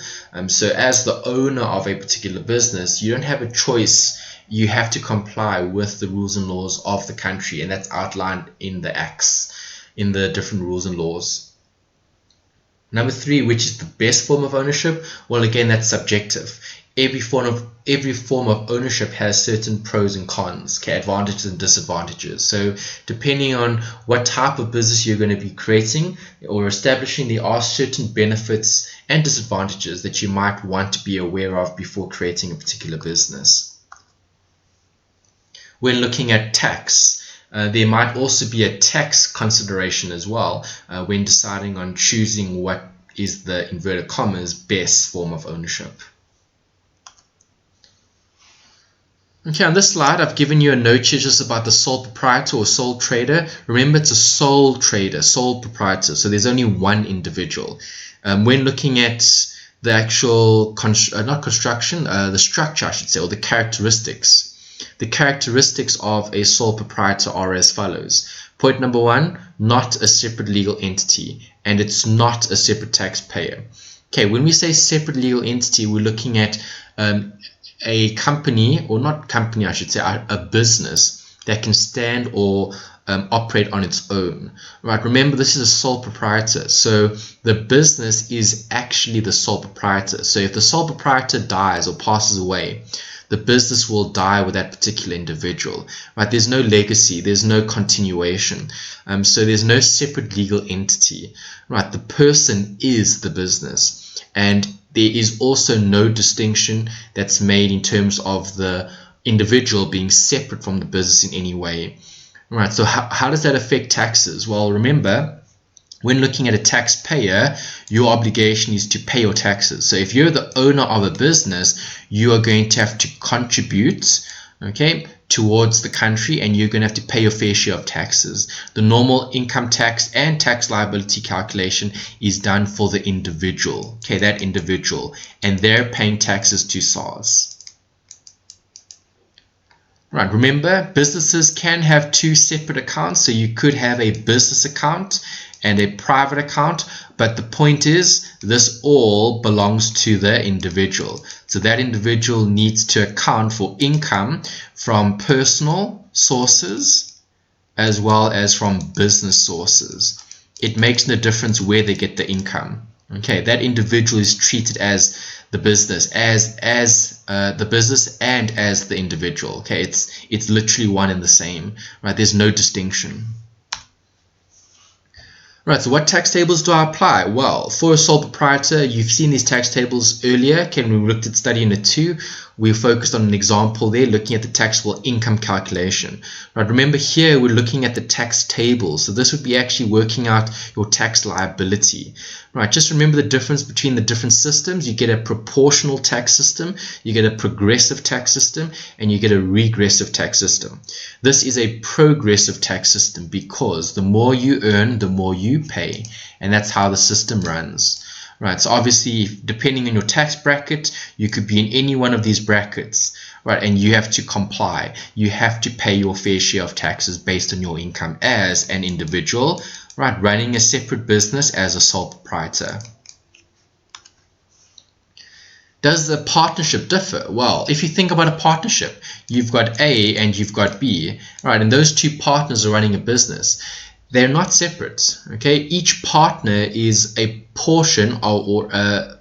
So as the owner of a particular business, you don't have a choice. You have to comply with the rules and laws of the country, and that's outlined in the acts, in the different rules and laws. Number 3, which is the best form of ownership? Well, again, that's subjective. Every form of ownership has certain pros and cons, okay, advantages and disadvantages. So depending on what type of business you're going to be creating or establishing, there are certain benefits and disadvantages that you might want to be aware of before creating a particular business. When looking at tax, there might also be a tax consideration as well when deciding on choosing what is the inverted commas best form of ownership. Okay, on this slide I've given you a note here just about the sole proprietor or sole trader. Remember, it's a sole trader, sole proprietor, so there's only one individual. When looking at the actual, the structure I should say, or the characteristics. The characteristics of a sole proprietor are as follows. Point number 1, not a separate legal entity, and it's not a separate taxpayer. Okay, when we say separate legal entity, we're looking at a company, or not company I should say, a business that can stand or operate on its own. Right, remember this is a sole proprietor, so the business is actually the sole proprietor. So if the sole proprietor dies or passes away, the business will die with that particular individual. Right? There's no legacy, there's no continuation, so there's no separate legal entity. Right? The person is the business, and there is also no distinction that's made in terms of the individual being separate from the business in any way. Right? So how does that affect taxes? Well, remember, when looking at a taxpayer, your obligation is to pay your taxes. So if you're the owner of a business, you are going to have to contribute, okay, towards the country, and you're going to have to pay your fair share of taxes. The normal income tax and tax liability calculation is done for the individual, okay, that individual, and they're paying taxes to SARS. Right, remember, businesses can have 2 separate accounts, so you could have a business account and a private account, but the point is this all belongs to the individual. So that individual needs to account for income from personal sources as well as from business sources. It makes no difference where they get the income. Okay, that individual is treated as the business, as the business and as the individual. Okay, it's literally one and the same. Right? There's no distinction. Right, so what tax tables do I apply? Well, for a sole proprietor, you've seen these tax tables earlier. Okay, when we looked at study unit 2, we focused on an example there, looking at the taxable income calculation. Right, remember here we're looking at the tax table, so this would be actually working out your tax liability. Right, just remember the difference between the different systems. You get a proportional tax system, you get a progressive tax system, and you get a regressive tax system. This is a progressive tax system because the more you earn, the more you pay, and that's how the system runs. Right, so obviously depending on your tax bracket, you could be in any one of these brackets, right, and you have to comply. You have to pay your fair share of taxes based on your income as an individual, right, running a separate business as a sole proprietor. Does the partnership differ? Well, if you think about a partnership, you've got A and you've got B, right, and those two partners are running a business. They're not separate, okay? Each partner is a portion or a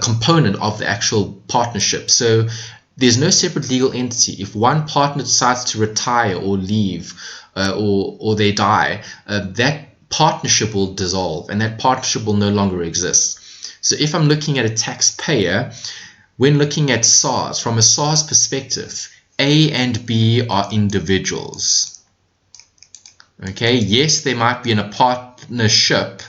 component of the actual partnership. So there's no separate legal entity. If one partner decides to retire or leave or they die, that partnership will dissolve and that partnership will no longer exist. So if I'm looking at a taxpayer, when looking at SARS, from a SARS perspective, A and B are individuals. Okay, yes, they might be in a partnership,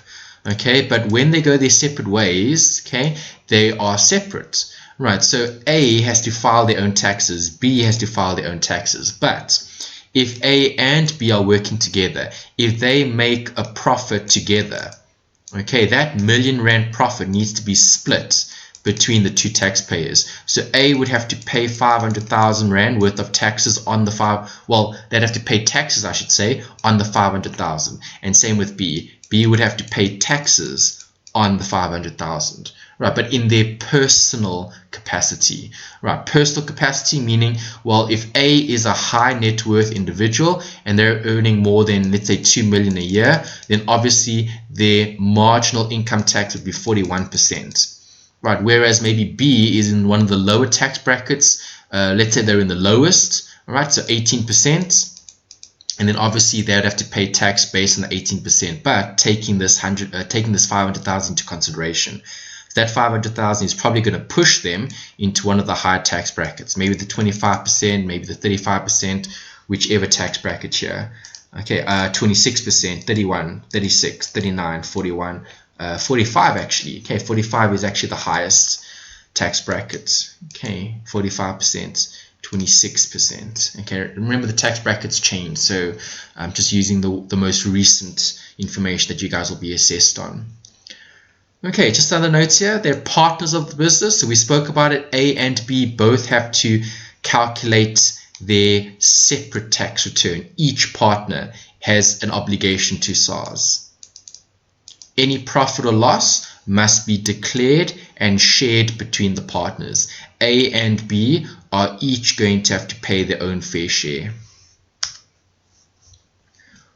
okay, but when they go their separate ways, okay, they are separate. Right, so A has to file their own taxes, B has to file their own taxes. But if A and B are working together, if they make a profit together, okay, that R1,000,000 profit needs to be split between the two taxpayers. So A would have to pay 500,000 Rand worth of taxes on the they'd have to pay taxes, I should say, on the 500,000. And same with B. B would have to pay taxes on the 500,000. Right, but in their personal capacity. Right, personal capacity meaning, well, if A is a high net worth individual and they're earning more than, let's say, 2 million a year, then obviously their marginal income tax would be 41%. Right, whereas maybe B is in one of the lower tax brackets, let's say they're in the lowest, right, so 18%. And then obviously they'd have to pay tax based on the 18%, but taking this 500,000 into consideration. So that 500,000 is probably going to push them into one of the higher tax brackets, maybe the 25%, maybe the 35%, whichever tax bracket here. Okay, 26%, 31, 36, 39, 41, 45 actually. Okay, 45 is actually the highest tax bracket. Okay, 45%. 26%. Okay, remember the tax brackets change, so I'm just using the most recent information that you guys will be assessed on. Okay, just other notes here. They're partners of the business, so we spoke about it. A and B both have to calculate their separate tax return. Each partner has an obligation to SARS. Any profit or loss must be declared and shared between the partners. A and B are each going to have to pay their own fair share.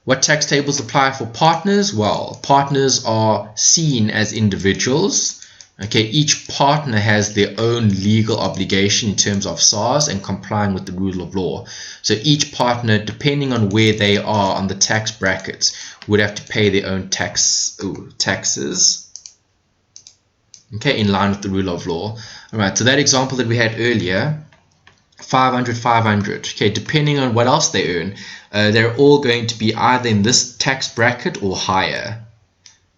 What tax tables apply for partners? Well, partners are seen as individuals. Okay, each partner has their own legal obligation in terms of SARS and complying with the rule of law. So each partner, depending on where they are on the tax brackets, would have to pay their own taxes. Okay, in line with the rule of law. All right, so that example that we had earlier, 500, 500. Okay, depending on what else they earn, they're all going to be either in this tax bracket or higher.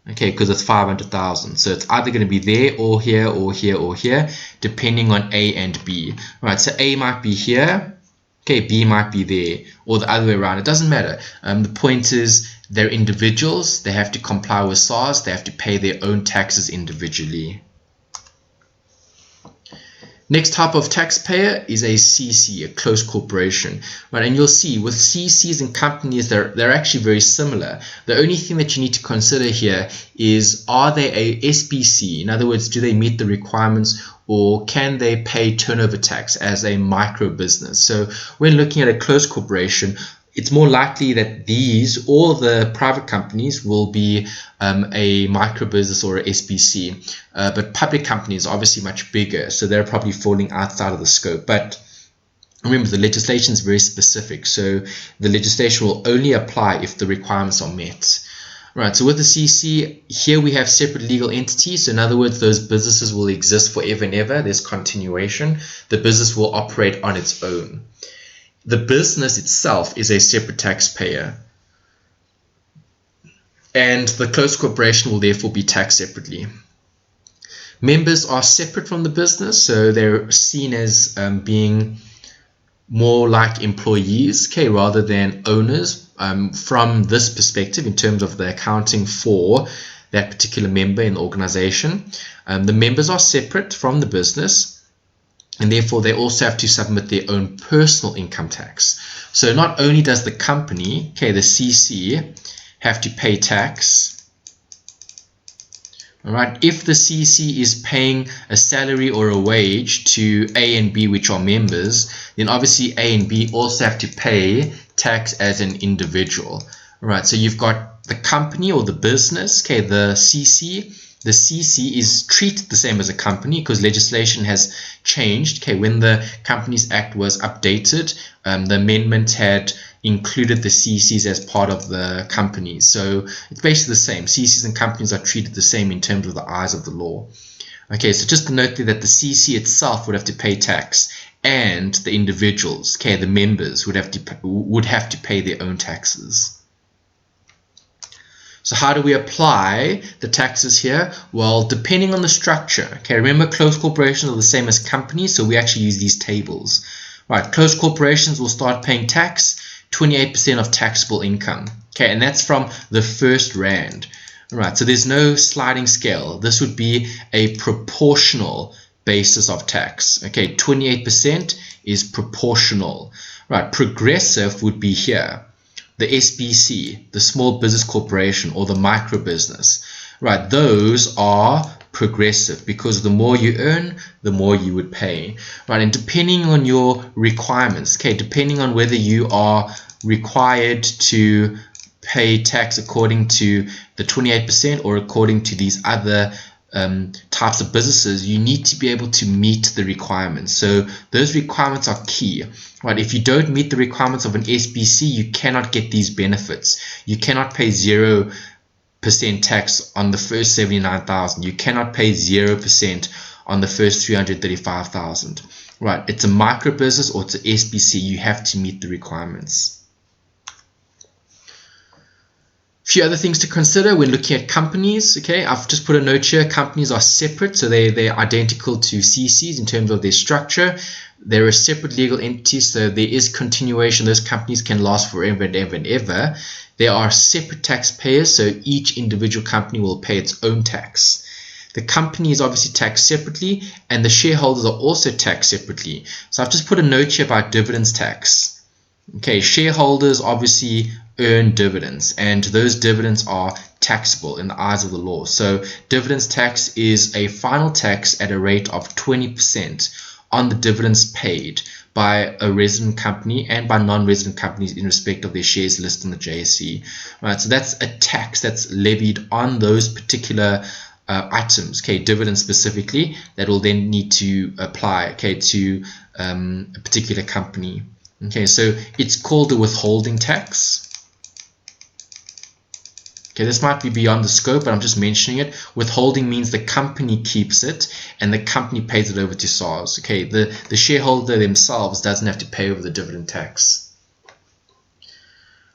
Okay, because it's 500,000. So it's either going to be there or here or here or here, depending on A and B. Right, so A might be here. Okay, B might be there, or the other way around. It doesn't matter. The point is, they're individuals. They have to comply with SARS. They have to pay their own taxes individually. Next type of taxpayer is a CC, a closed corporation, right? And you'll see with CCs and companies, they're actually very similar. The only thing that you need to consider here is, are they a SBC? In other words, do they meet the requirements, or can they pay turnover tax as a micro business? So when looking at a closed corporation, it's more likely that all the private companies will be a micro business or a SBC, but public companies are obviously much bigger, so they're probably falling outside of the scope. But remember, the legislation is very specific, so the legislation will only apply if the requirements are met. Right, so with the CC, here we have separate legal entities. So in other words, those businesses will exist forever and ever. There's continuation. The business will operate on its own. The business itself is a separate taxpayer. And the closed corporation will therefore be taxed separately. Members are separate from the business, so they're seen as being more like employees, okay, rather than owners from this perspective in terms of the accounting for that particular member in the organization. The members are separate from the business, and therefore they also have to submit their own personal income tax. So not only does the company, okay, the CC, have to pay tax. All right, if the CC is paying a salary or a wage to A and B, which are members, then obviously A and B also have to pay tax as an individual. All right, so you've got the company or the business, okay, the CC. The CC is treated the same as a company because legislation has changed. Okay, when the Companies Act was updated, the amendment had included the CCs as part of the companies. So it's basically the same. CCs and companies are treated the same in terms of the eyes of the law. Okay, so just to note that the CC itself would have to pay tax, and the individuals, okay, the members would have to pay their own taxes. So how do we apply the taxes here? Well, depending on the structure. Okay, remember closed corporations are the same as companies, so we actually use these tables. Right, closed corporations will start paying tax, 28% of taxable income. Okay, and that's from the first rand. Right, so there's no sliding scale. This would be a proportional basis of tax. Okay, 28% is proportional. Right, progressive would be here. The SBC, the small business corporation, or the micro business, right? Those are progressive because the more you earn, the more you would pay, right? And depending on your requirements, okay, depending on whether you are required to pay tax according to the 28% or according to these other types of businesses, you need to be able to meet the requirements. So those requirements are key, right? If you don't meet the requirements of an SBC, you cannot get these benefits. You cannot pay 0% tax on the first 79,000. You cannot pay 0% on the first 335,000. Right? It's a micro business or it's an SBC. You have to meet the requirements. Few other things to consider when looking at companies. Okay, I've just put a note here. Companies are separate, so they're identical to CCs in terms of their structure. They're a separate legal entity, so there is continuation. Those companies can last forever and ever and ever. They are separate taxpayers, so each individual company will pay its own tax. The company is obviously taxed separately, and the shareholders are also taxed separately. So I've just put a note here about dividends tax. Okay, shareholders obviously earn dividends, and those dividends are taxable in the eyes of the law. So dividends tax is a final tax at a rate of 20% on the dividends paid by a resident company and by non-resident companies in respect of their shares listed in the JSE. Right, so that's a tax that's levied on those particular items, okay, dividends specifically, that will then need to apply, okay, to a particular company. Okay, so it's called the withholding tax. Okay, this might be beyond the scope, but I'm just mentioning it. Withholding means the company keeps it and the company pays it over to SARS. Okay, the shareholder themselves doesn't have to pay over the dividend tax.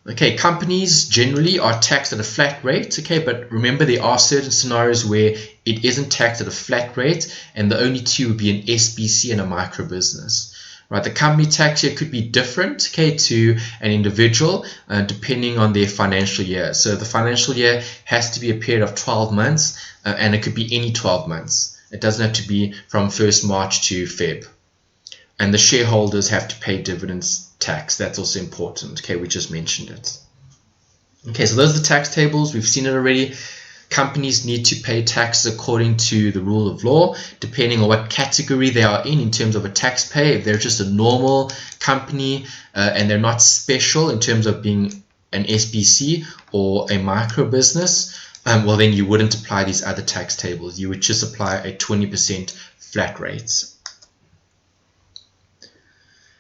Okay, companies generally are taxed at a flat rate, okay, but remember there are certain scenarios where it isn't taxed at a flat rate, and the only two would be an SBC and a micro business. Right, the company tax here could be different, okay, to an individual depending on their financial year. So the financial year has to be a period of 12 months and it could be any 12 months. It doesn't have to be from 1st March to Feb. And the shareholders have to pay dividends tax. That's also important. Okay, we just mentioned it. Okay, so those are the tax tables. We've seen it already. Companies need to pay taxes according to the rule of law, depending on what category they are in terms of a taxpayer. If they're just a normal company and they're not special in terms of being an SBC or a micro business, well then you wouldn't apply these other tax tables. You would just apply a 20% flat rate.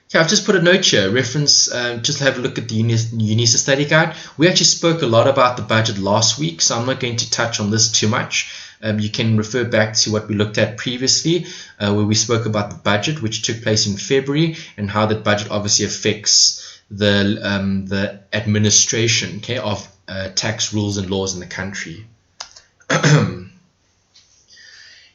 Okay, I've just put a note here, reference, just have a look at the UNISA study guide. We actually spoke a lot about the budget last week, so I'm not going to touch on this too much. You can refer back to what we looked at previously, where we spoke about the budget, which took place in February, and how that budget obviously affects the administration, okay, of tax rules and laws in the country.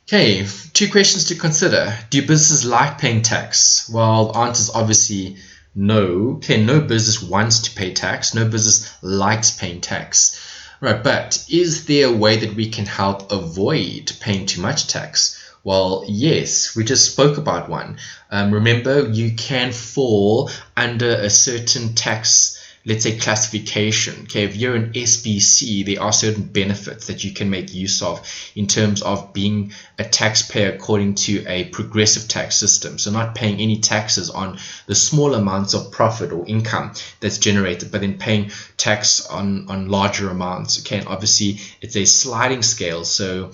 Okay, 2 questions to consider. Do businesses like paying tax? Well, the answer is obviously no. Okay, no business wants to pay tax. No business likes paying tax. Right, but is there a way that we can help avoid paying too much tax? Well, yes, we just spoke about one. Remember, you can fall under a certain tax, let's say, classification. Okay, if you're an SBC, there are certain benefits that you can make use of in terms of being a taxpayer according to a progressive tax system. So not paying any taxes on the small amounts of profit or income that's generated, but then paying tax on larger amounts. Okay, and obviously it's a sliding scale, so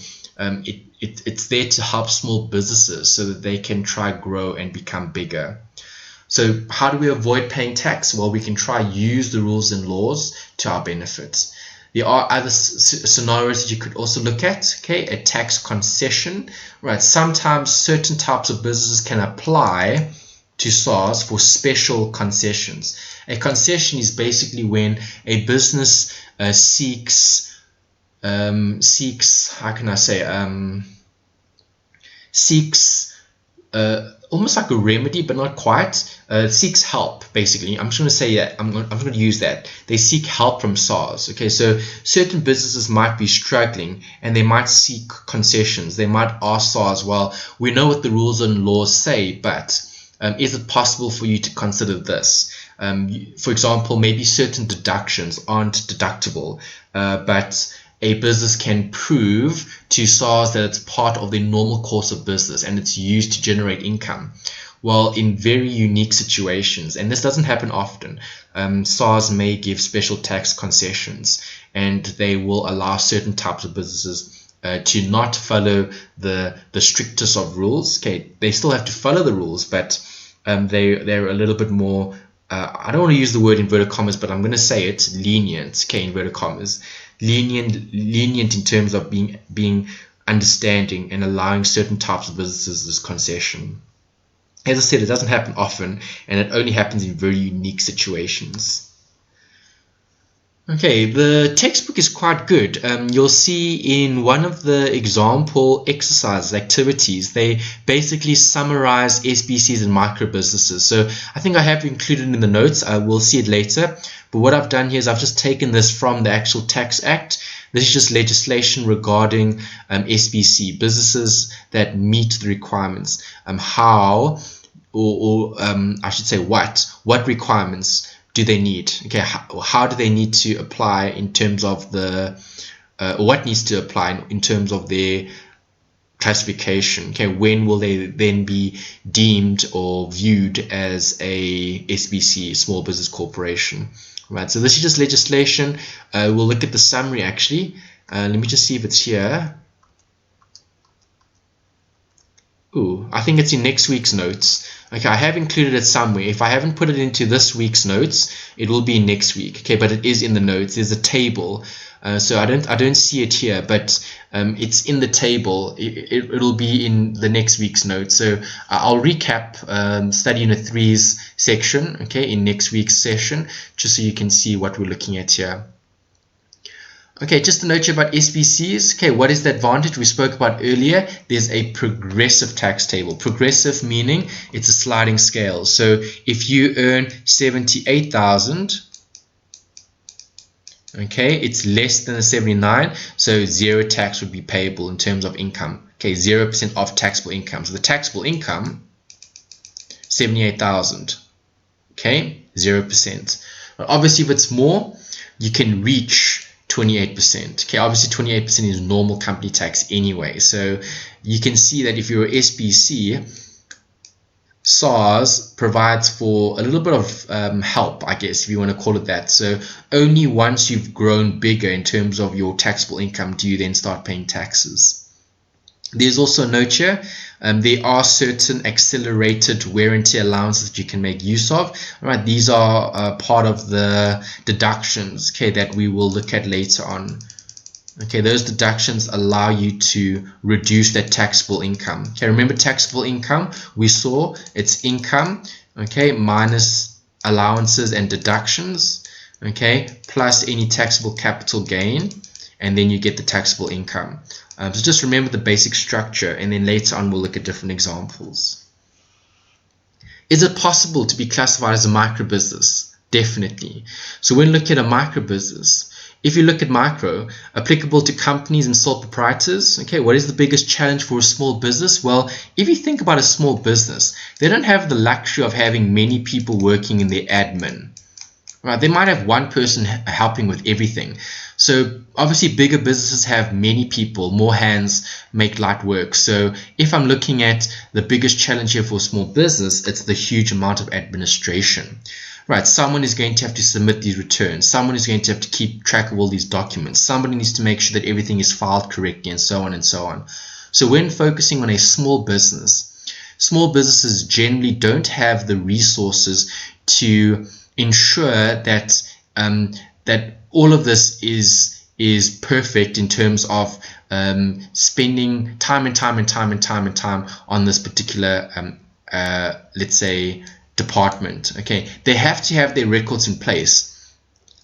it's there to help small businesses so that they can try grow and become bigger. So how do we avoid paying tax? Well, we can try use the rules and laws to our benefit. There are other scenarios that you could also look at. Okay, a tax concession. Right, sometimes certain types of businesses can apply to SARS for special concessions. A concession is basically when a business seeks how can I say, almost like a remedy, but not quite. Seeks help, basically. I'm just going to say that. I'm going to use that. They seek help from SARS. Okay, so certain businesses might be struggling and they might seek concessions. They might ask SARS, well, we know what the rules and laws say, but is it possible for you to consider this? For example, maybe certain deductions aren't deductible, but a business can prove to SARS that it's part of the normal course of business and it's used to generate income. Well, in very unique situations, and this doesn't happen often, SARS may give special tax concessions, and they will allow certain types of businesses to not follow the strictest of rules. Okay, they still have to follow the rules, but they're a little bit more, I don't want to use the word inverted commas, but I'm going to say it, lenient, okay, inverted commas. Lenient in terms of being understanding and allowing certain types of businesses this concession. As I said, it doesn't happen often, and it only happens in very unique situations. Okay, the textbook is quite good. You'll see in one of the example exercises, activities, they basically summarize SBCs and micro businesses. So I think I have included in the notes. We'll see it later. But what I've done here is I've just taken this from the actual Tax Act. This is just legislation regarding SBC, businesses that meet the requirements. I should say what requirements do they need? Okay, how do they need to apply in terms of the what needs to apply in terms of their classification? Okay, when will they then be deemed or viewed as a SBC, small business corporation? Right, so this is just legislation. We'll look at the summary actually. Let me just see if it's here. Ooh, I think it's in next week's notes. Okay, I have included it somewhere. If I haven't put it into this week's notes, it will be next week. Okay, but it is in the notes. There's a table, so I don't see it here, but it's in the table. It'll be in the next week's notes. So I'll recap Study Unit 3's section, okay, in next week's session, just so you can see what we're looking at here. Okay, just a note here about SBCs. Okay, what is the advantage we spoke about earlier? There's a progressive tax table. Progressive meaning it's a sliding scale. So if you earn 78,000, okay, it's less than the 79, so 0 tax would be payable in terms of income. Okay, 0% of taxable income. So the taxable income, 78,000. Okay, 0%. But obviously, if it's more, you can reach 28%. Okay, obviously 28% is normal company tax anyway. So you can see that if you're a SBC, SARS provides for a little bit of help, I guess, if you want to call it that. So only once you've grown bigger in terms of your taxable income do you then start paying taxes. There's also a note here. There are certain accelerated wear and tear allowances that you can make use of. All right, these are part of the deductions, okay, that we will look at later on. Okay, those deductions allow you to reduce that taxable income. Okay, remember taxable income, we saw it's income, okay, minus allowances and deductions, okay, plus any taxable capital gain, and then you get the taxable income. So just remember the basic structure, and then later on we'll look at different examples. Is it possible to be classified as a micro business? Definitely. So when looking at a micro business, if you look at micro, applicable to companies and sole proprietors, okay, what is the biggest challenge for a small business? Well, if you think about a small business, they don't have the luxury of having many people working in their admin. Right, they might have one person helping with everything. So obviously bigger businesses have many people, more hands make light work. So if I'm looking at the biggest challenge here for a small business, it's the huge amount of administration. Right, someone is going to have to submit these returns. Someone is going to have to keep track of all these documents. Somebody needs to make sure that everything is filed correctly, and so on and so on. So when focusing on a small businesses generally don't have the resources to ensure that that all of this is perfect in terms of spending time on this particular let's say department. Okay, they have to have their records in place,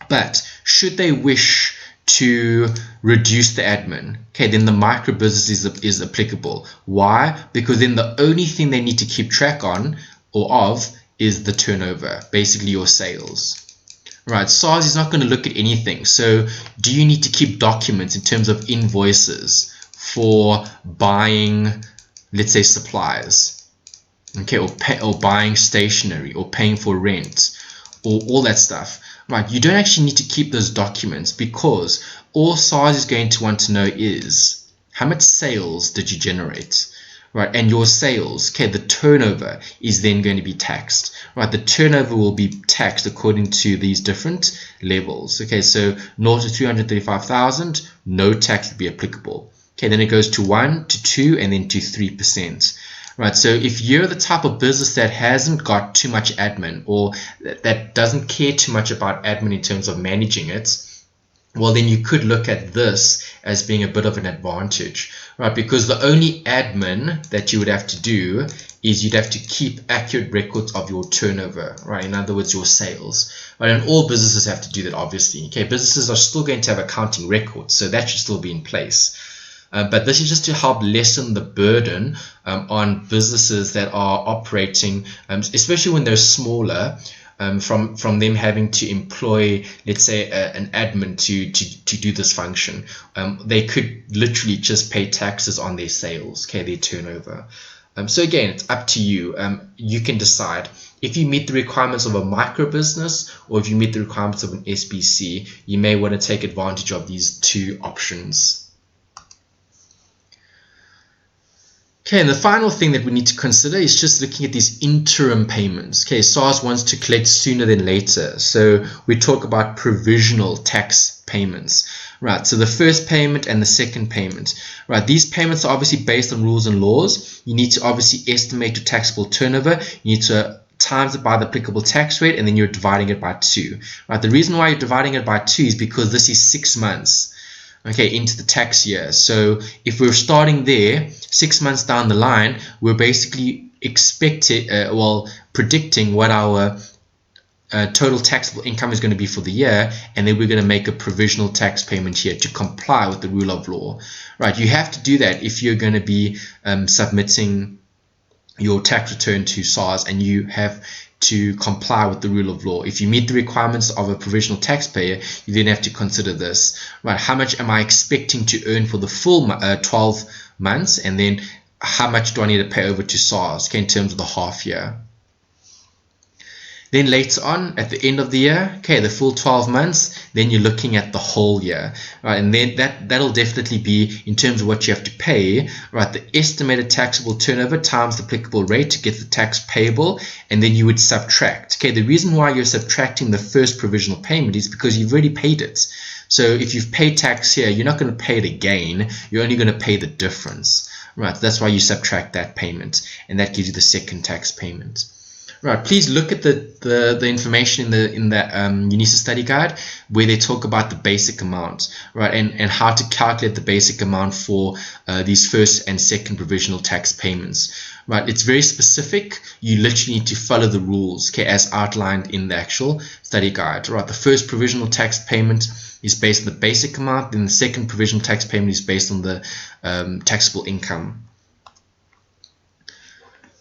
but should they wish to reduce the admin, okay, then the micro business is applicable. Why? Because then the only thing they need to keep track on or of is the turnover, basically your sales. Right, SARS is not going to look at anything. So do you need to keep documents in terms of invoices for buying, let's say, supplies, okay, or buying stationery, or paying for rent, or all that stuff? Right, you don't actually need to keep those documents, because all SARS is going to want to know is how much sales did you generate. Right, and your sales, okay, the turnover is then going to be taxed. Right, the turnover will be taxed according to these different levels. Okay, so 0 to 335,000, no tax will be applicable. Okay, then it goes to 1 to 2 and then to 3%. Right, so if you're the type of business that hasn't got too much admin, or that doesn't care too much about admin in terms of managing it, well, then you could look at this as being a bit of an advantage, right? Because the only admin that you would have to do is you'd have to keep accurate records of your turnover, right? In other words, your sales, right? And all businesses have to do that, obviously. Okay, businesses are still going to have accounting records, so that should still be in place. But this is just to help lessen the burden on businesses that are operating, especially when they're smaller, from them having to employ, let's say, an admin to do this function. They could literally just pay taxes on their sales, okay, their turnover. So again, it's up to you. You can decide if you meet the requirements of a micro business, or if you meet the requirements of an SBC. You may want to take advantage of these two options. Okay, and the final thing that we need to consider is just looking at these interim payments. Okay, SARS wants to collect sooner than later. So we talk about provisional tax payments. Right, so the first payment and the second payment. Right, these payments are obviously based on rules and laws. You need to obviously estimate your taxable turnover. You need to times it by the applicable tax rate, and then you're dividing it by 2. Right, the reason why you're dividing it by 2 is because this is 6 months. Okay, into the tax year. So if we're starting there 6 months down the line, we're basically predicting what our total taxable income is going to be for the year, and then we're going to make a provisional tax payment here to comply with the rule of law. Right, you have to do that if you're going to be submitting your tax return to SARS, and you have to comply with the rule of law. If you meet the requirements of a provisional taxpayer, you then have to consider this. Right, how much am I expecting to earn for the full 12 months, and then how much do I need to pay over to SARS, okay, in terms of the half year. Then later on, at the end of the year, okay, the full 12 months, then you're looking at the whole year, right? And then that'll definitely be, in terms of what you have to pay, right, the estimated taxable turnover times the applicable rate to get the tax payable, and then you would subtract. Okay, the reason why you're subtracting the first provisional payment is because you've already paid it. So if you've paid tax here, you're not going to pay it again, you're only going to pay the difference. Right, that's why you subtract that payment, and that gives you the second tax payment. Right, please look at the information in the UNISA study guide where they talk about the basic amount, right, and how to calculate the basic amount for these first and second provisional tax payments. Right, it's very specific. You literally need to follow the rules, okay, as outlined in the actual study guide. Right, the first provisional tax payment is based on the basic amount, then the second provisional tax payment is based on the taxable income.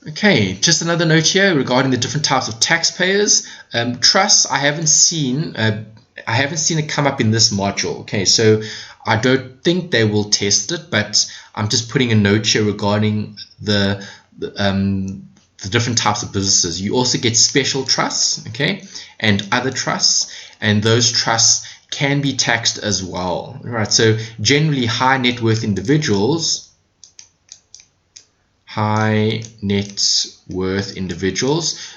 Okay, just another note here regarding the different types of taxpayers. Trusts, I haven't seen it come up in this module. Okay, so I don't think they will test it, but I'm just putting a note here regarding the different types of businesses. You also get special trusts, okay, and other trusts, and those trusts can be taxed as well. Right, so generally high net worth individuals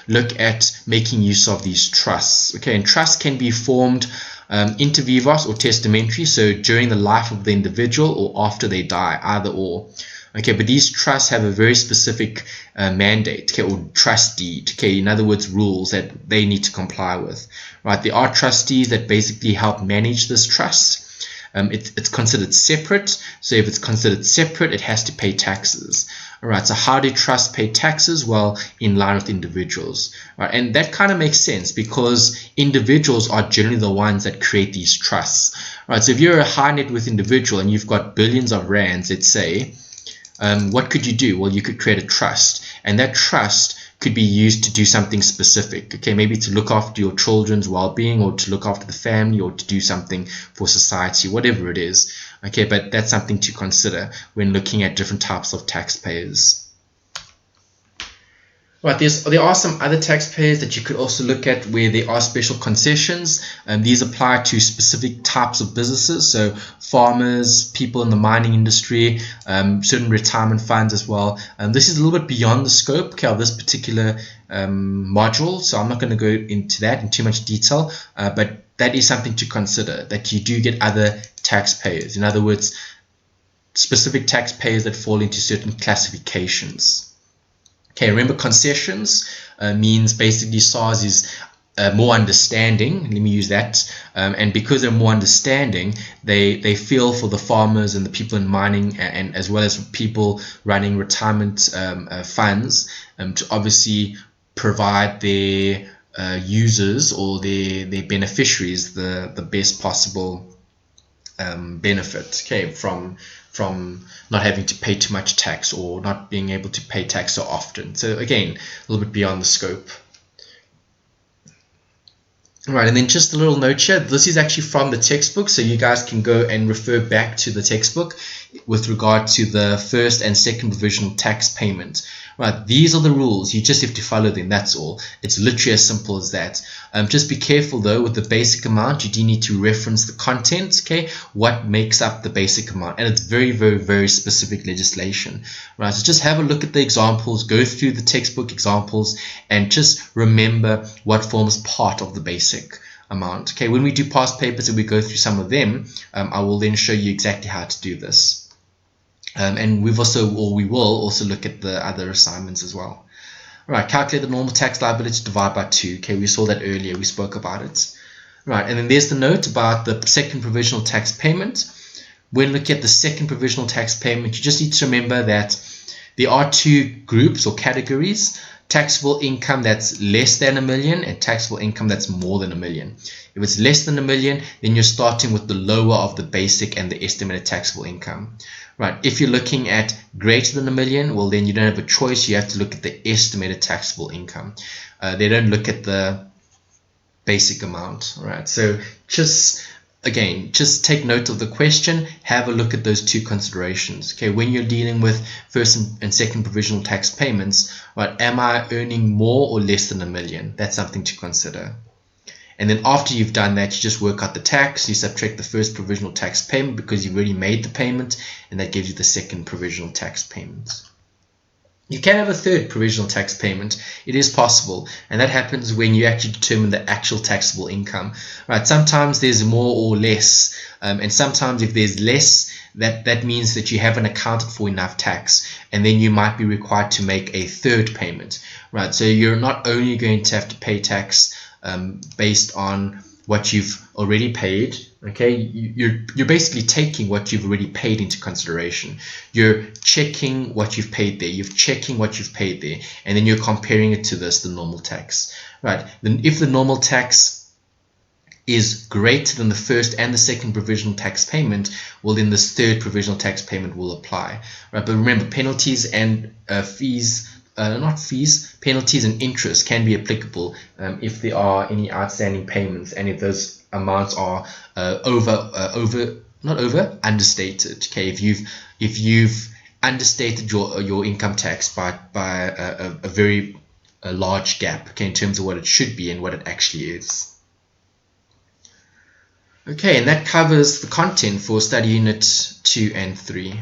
look at making use of these trusts. Okay, and trusts can be formed inter vivos or testamentary, so during the life of the individual or after they die, either or. Okay, but these trusts have a very specific mandate, okay, or trust deed, okay, in other words, rules that they need to comply with. Right, there are trustees that basically help manage this trust. It's considered separate, so if it's considered separate, it has to pay taxes. Alright, so how do trusts pay taxes? Well, in line with individuals. Right, and that kind of makes sense because individuals are generally the ones that create these trusts. Right, so if you're a high net worth individual and you've got billions of rands, let's say, what could you do? Well, you could create a trust, and that trust could be used to do something specific. Okay, maybe to look after your children's well-being, or to look after the family, or to do something for society, whatever it is. Okay, but that's something to consider when looking at different types of taxpayers. Right, there are some other taxpayers that you could also look at where there are special concessions. These apply to specific types of businesses, so farmers, people in the mining industry, certain retirement funds as well. This is a little bit beyond the scope, okay, of this particular module, so I'm not going to go into that in too much detail, but that is something to consider, that you do get other taxpayers. In other words, specific taxpayers that fall into certain classifications. Okay, remember concessions means basically SARS is more understanding, let me use that, and because they're more understanding, they feel for the farmers and the people in mining, and as well as people running retirement funds, to obviously provide their users or their beneficiaries the best possible benefit, okay, from not having to pay too much tax or not being able to pay tax so often. So again, a little bit beyond the scope. Right, and then just a little note here, this is actually from the textbook, so you guys can go and refer back to the textbook with regard to the first and second provisional tax payment. Right, these are the rules, you just have to follow them, that's all. It's literally as simple as that. Just be careful though with the basic amount, you do need to reference the content, okay, what makes up the basic amount, and it's very, very, very specific legislation. Right, so just have a look at the examples, go through the textbook examples, and just remember what forms part of the basic amount. Okay, when we do past papers and we go through some of them, I will then show you exactly how to do this. And we will also look at the other assignments as well. Right, calculate the normal tax liability, divide by 2. Okay, we saw that earlier, we spoke about it. Right, and then there's the note about the second provisional tax payment. When looking at the second provisional tax payment, you just need to remember that there are two groups or categories: taxable income that's less than $1 million and taxable income that's more than $1 million. If it's less than $1 million, then you're starting with the lower of the basic and the estimated taxable income. Right, if you're looking at greater than $1 million, well then you don't have a choice, you have to look at the estimated taxable income. They don't look at the basic amount. Right, so just take note of the question, have a look at those two considerations. Okay, when you're dealing with first and second provisional tax payments, right, am I earning more or less than $1 million? That's something to consider. And then after you've done that, you just work out the tax, you subtract the first provisional tax payment because you've already made the payment, and that gives you the second provisional tax payment. You can have a third provisional tax payment. It is possible, and that happens when you actually determine the actual taxable income. Right? Sometimes there's more or less, and sometimes if there's less, that means that you haven't accounted for enough tax, and then you might be required to make a third payment, right? So you're not only going to have to pay tax based on what you've already paid. Okay, you're basically taking what you've already paid into consideration. You're checking what you've paid there, you're checking what you've paid there, and then you're comparing it to the normal tax, right? Then if the normal tax is greater than the first and the second provisional tax payment, well, then this third provisional tax payment will apply, right? But remember, penalties and penalties and interest can be applicable if there are any outstanding payments, and if those amounts are understated. Okay, if you've understated your income tax by a very large gap, okay, in terms of what it should be and what it actually is. Okay, and that covers the content for study unit 2 and 3.